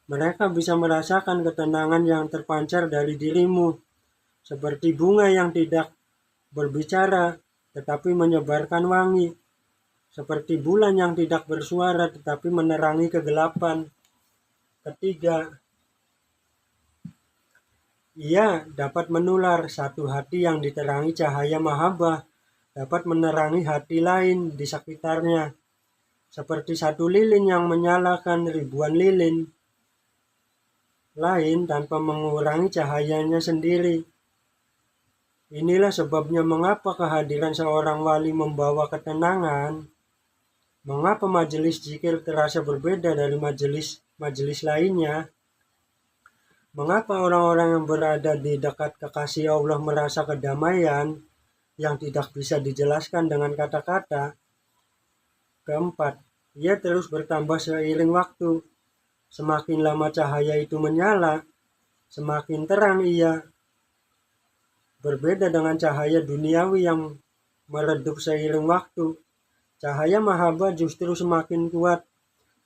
mereka bisa merasakan ketenangan yang terpancar dari dirimu, seperti bunga yang tidak berbicara tetapi menyebarkan wangi, seperti bulan yang tidak bersuara tetapi menerangi kegelapan. Ketiga, ia dapat menular. Satu hati yang diterangi cahaya mahabbah dapat menerangi hati lain di sekitarnya, seperti satu lilin yang menyalakan ribuan lilin lain tanpa mengurangi cahayanya sendiri. Inilah sebabnya mengapa kehadiran seorang wali membawa ketenangan, mengapa majelis zikir terasa berbeda dari majelis lainnya, mengapa orang-orang yang berada di dekat kekasih Allah merasa kedamaian yang tidak bisa dijelaskan dengan kata-kata. Keempat, ia terus bertambah seiring waktu. Semakin lama cahaya itu menyala, semakin terang ia. Berbeda dengan cahaya duniawi yang meredup seiring waktu, cahaya mahabbah justru semakin kuat,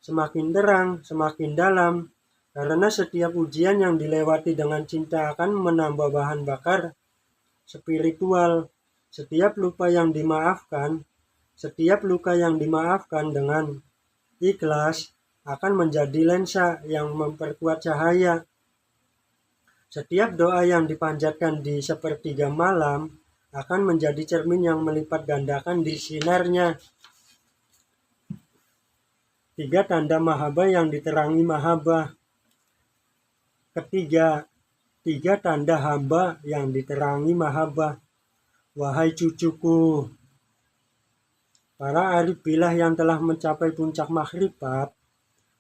semakin terang, semakin dalam, karena setiap ujian yang dilewati dengan cinta akan menambah bahan bakar spiritual. Setiap luka yang dimaafkan dengan ikhlas akan menjadi lensa yang memperkuat cahaya. Setiap doa yang dipanjatkan di sepertiga malam akan menjadi cermin yang melipat gandakan di sinarnya. 3 tanda mahabbah yang diterangi mahabbah. Ketiga, 3 tanda hamba yang diterangi mahabbah. Wahai cucuku, para arif billah yang telah mencapai puncak makrifat,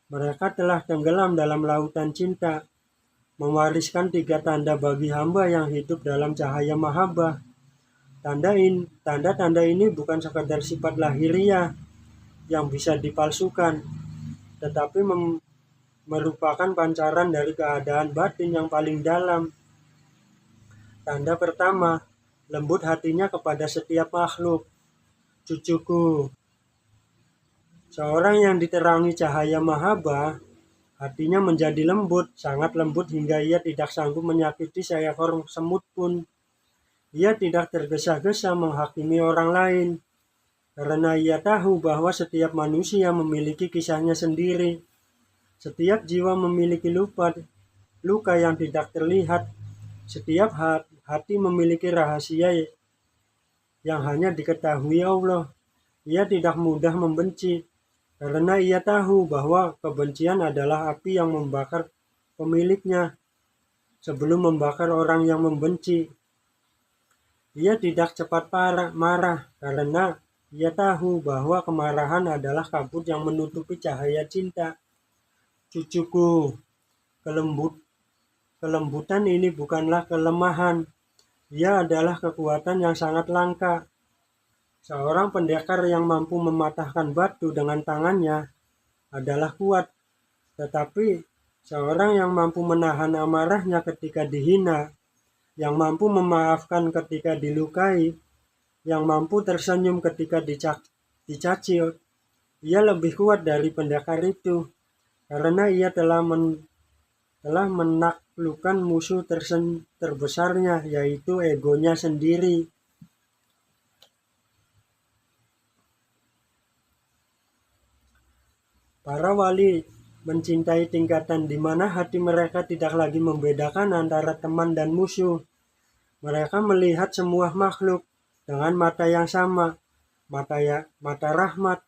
mereka telah tenggelam dalam lautan cinta, mewariskan 3 tanda bagi hamba yang hidup dalam cahaya mahabbah. Tanda-tanda ini bukan sekadar sifat lahiriah yang bisa dipalsukan, tetapi merupakan pancaran dari keadaan batin yang paling dalam. Tanda pertama, lembut hatinya kepada setiap makhluk. Cucuku, seorang yang diterangi cahaya mahabbah, hatinya menjadi lembut, sangat lembut hingga ia tidak sanggup menyakiti seekor semut pun. Ia tidak tergesa-gesa menghakimi orang lain, karena ia tahu bahwa setiap manusia memiliki kisahnya sendiri. Setiap jiwa memiliki luka yang tidak terlihat. Setiap hati memiliki rahasia yang hanya diketahui Allah. Ia tidak mudah membenci, karena ia tahu bahwa kebencian adalah api yang membakar pemiliknya sebelum membakar orang yang membenci. Ia tidak cepat marah, karena ia tahu bahwa kemarahan adalah kabut yang menutupi cahaya cinta. Cucuku, kelembutan ini bukanlah kelemahan. Ia adalah kekuatan yang sangat langka. Seorang pendekar yang mampu mematahkan batu dengan tangannya adalah kuat, tetapi seorang yang mampu menahan amarahnya ketika dihina, yang mampu memaafkan ketika dilukai, yang mampu tersenyum ketika dicaci, ia lebih kuat dari pendekar itu, karena ia telah menaklukkan musuh terbesarnya, yaitu egonya sendiri. Para wali mencintai tingkatan di mana hati mereka tidak lagi membedakan antara teman dan musuh. Mereka melihat semua makhluk dengan mata yang sama, mata rahmat,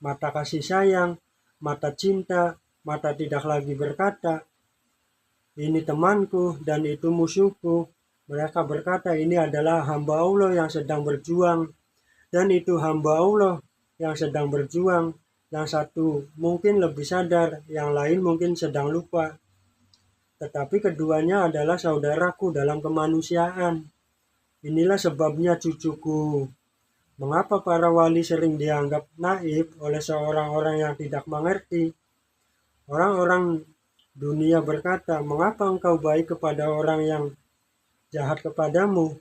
mata kasih sayang, mata cinta, mata tidak lagi berkata, ini temanku dan itu musuhku. Mereka berkata, ini adalah hamba Allah yang sedang berjuang, dan itu hamba Allah yang sedang berjuang. Yang satu mungkin lebih sadar, yang lain mungkin sedang lupa. Tetapi keduanya adalah saudaraku dalam kemanusiaan. Inilah sebabnya cucuku. Mengapa para wali sering dianggap naif oleh seorang-orang yang tidak mengerti? Orang-orang dunia berkata, mengapa engkau baik kepada orang yang jahat kepadamu?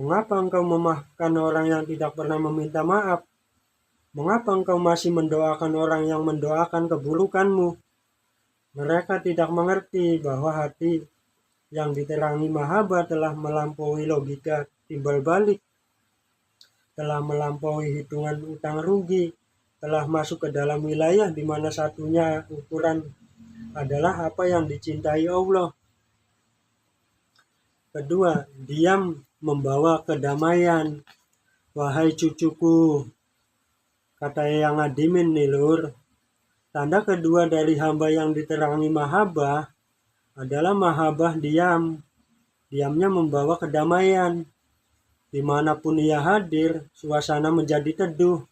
Mengapa engkau memaafkan orang yang tidak pernah meminta maaf? Mengapa engkau masih mendoakan orang yang mendoakan keburukanmu? Mereka tidak mengerti bahwa hati yang diterangi mahabbah telah melampaui logika timbal balik, telah melampaui hitungan utang rugi, telah masuk ke dalam wilayah di mana satunya ukuran adalah apa yang dicintai Allah. Kedua, diam membawa kedamaian. Wahai cucuku, kata Yang Adimin nih lur, tanda kedua dari hamba yang diterangi mahabbah adalah mahabbah diam. Diamnya membawa kedamaian. Dimanapun ia hadir, suasana menjadi teduh.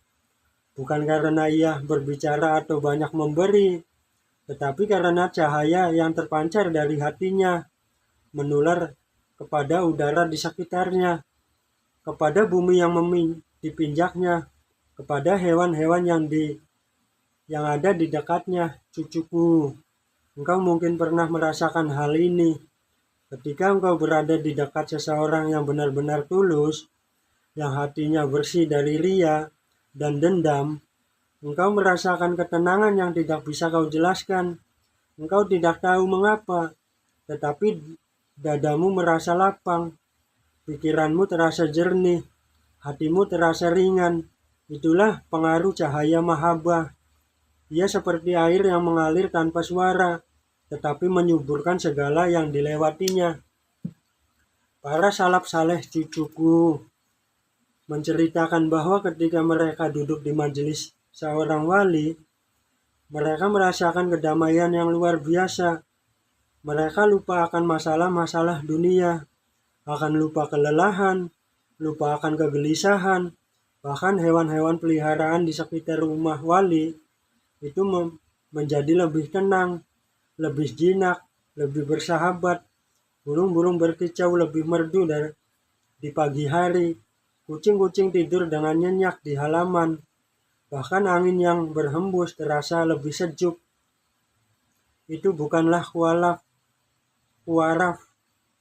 Bukan karena ia berbicara atau banyak memberi, tetapi karena cahaya yang terpancar dari hatinya menular kepada udara di sekitarnya, kepada bumi yang dipinjaknya, kepada hewan-hewan yang ada di dekatnya. Cucuku, engkau mungkin pernah merasakan hal ini. Ketika engkau berada di dekat seseorang yang benar-benar tulus, yang hatinya bersih dari ria dan dendam, engkau merasakan ketenangan yang tidak bisa kau jelaskan. Engkau tidak tahu mengapa, tetapi dadamu merasa lapang, pikiranmu terasa jernih, hatimu terasa ringan. Itulah pengaruh cahaya mahabbah. Ia seperti air yang mengalir tanpa suara, tetapi menyuburkan segala yang dilewatinya. Para salaf saleh cucuku menceritakan bahwa ketika mereka duduk di majelis seorang wali, mereka merasakan kedamaian yang luar biasa. Mereka lupa akan masalah-masalah dunia, akan lupa kelelahan, lupa akan kegelisahan. Bahkan hewan-hewan peliharaan di sekitar rumah wali itu menjadi lebih tenang, lebih jinak, lebih bersahabat. Burung-burung berkicau lebih merdu di pagi hari. Kucing-kucing tidur dengan nyenyak di halaman. Bahkan angin yang berhembus terasa lebih sejuk. Itu bukanlah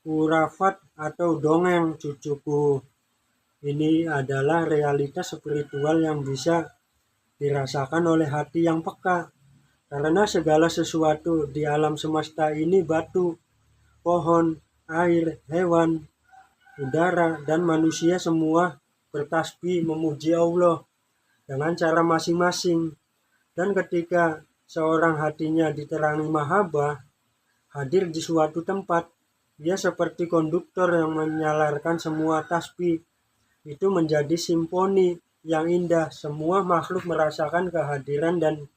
kurafat atau dongeng cucuku. Ini adalah realitas spiritual yang bisa dirasakan oleh hati yang peka. Karena segala sesuatu di alam semesta ini, batu, pohon, air, hewan, udara, dan manusia semua bertasbih memuji Allah dengan cara masing-masing. Dan ketika seorang hatinya diterangi mahabbah, hadir di suatu tempat, dia seperti konduktor yang menyalarkan semua tasbih. Itu menjadi simfoni yang indah. Semua makhluk merasakan kehadiran dan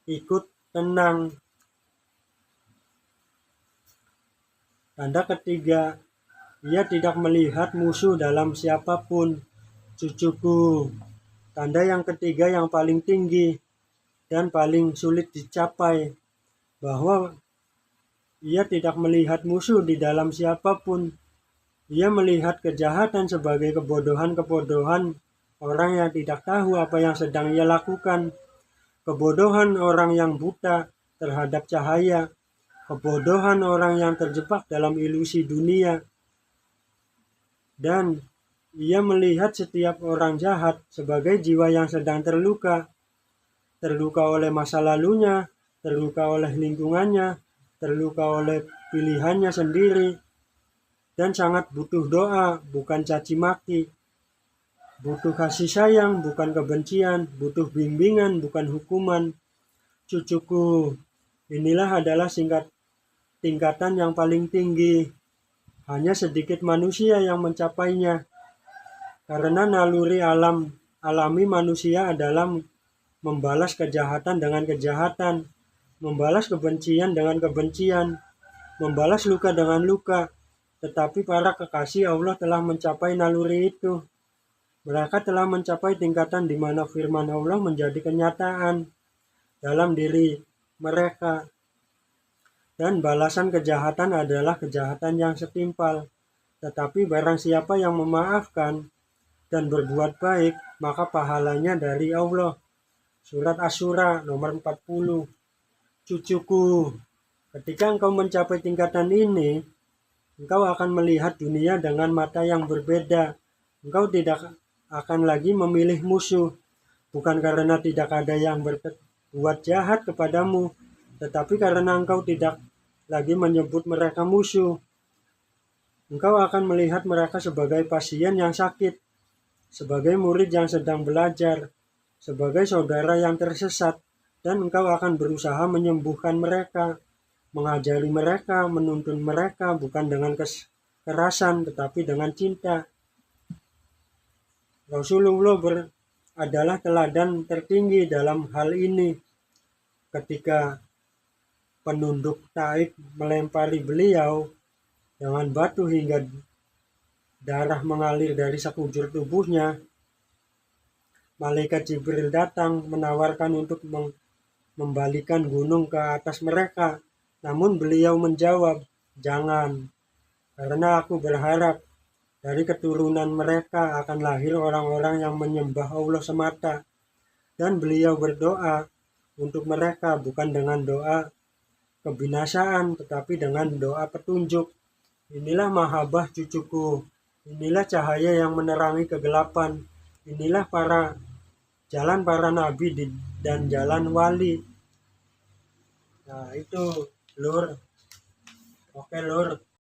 ikut tenang. Tanda ketiga, ia tidak melihat musuh dalam siapapun. Cucuku, tanda yang ketiga yang paling tinggi dan paling sulit dicapai, bahwa ia tidak melihat musuh di dalam siapapun. Ia melihat kejahatan sebagai kebodohan-kebodohan orang yang tidak tahu apa yang sedang ia lakukan. Kebodohan orang yang buta terhadap cahaya. Kebodohan orang yang terjebak dalam ilusi dunia. Dan ia melihat setiap orang jahat sebagai jiwa yang sedang terluka. Terluka oleh masa lalunya, terluka oleh lingkungannya, terluka oleh pilihannya sendiri, dan sangat butuh doa, bukan caci maki. Butuh kasih sayang, bukan kebencian. Butuh bimbingan, bukan hukuman. Cucuku, inilah adalah tingkatan yang paling tinggi. Hanya sedikit manusia yang mencapainya. Karena naluri alami manusia adalah membalas kejahatan dengan kejahatan, membalas kebencian dengan kebencian, membalas luka dengan luka. Tetapi para kekasih Allah telah mencapai naluri itu. Mereka telah mencapai tingkatan di mana firman Allah menjadi kenyataan dalam diri mereka. Dan balasan kejahatan adalah kejahatan yang setimpal. Tetapi barang siapa yang memaafkan dan berbuat baik, maka pahalanya dari Allah. Surat Asy-Syura nomor 40. Cucuku, ketika engkau mencapai tingkatan ini, engkau akan melihat dunia dengan mata yang berbeda. Engkau tidak akan lagi memilih musuh, bukan karena tidak ada yang berbuat jahat kepadamu, tetapi karena engkau tidak lagi menyebut mereka musuh. Engkau akan melihat mereka sebagai pasien yang sakit, sebagai murid yang sedang belajar, sebagai saudara yang tersesat, dan engkau akan berusaha menyembuhkan mereka, mengajari mereka, menuntun mereka, bukan dengan kekerasan, tetapi dengan cinta. Rasulullah adalah teladan tertinggi dalam hal ini. Ketika penduduk Taif melempari beliau dengan batu hingga darah mengalir dari sekujur tubuhnya, malaikat Jibril datang menawarkan untuk membalikan gunung ke atas mereka. Namun beliau menjawab, "Jangan, karena aku berharap dari keturunan mereka akan lahir orang-orang yang menyembah Allah semata." Dan beliau berdoa untuk mereka bukan dengan doa kebinasaan, tetapi dengan doa petunjuk. Inilah mahabbah cucuku. Inilah cahaya yang menerangi kegelapan. Inilah jalan para nabi dan jalan wali. Nah itu, Lur. Oke, Lur.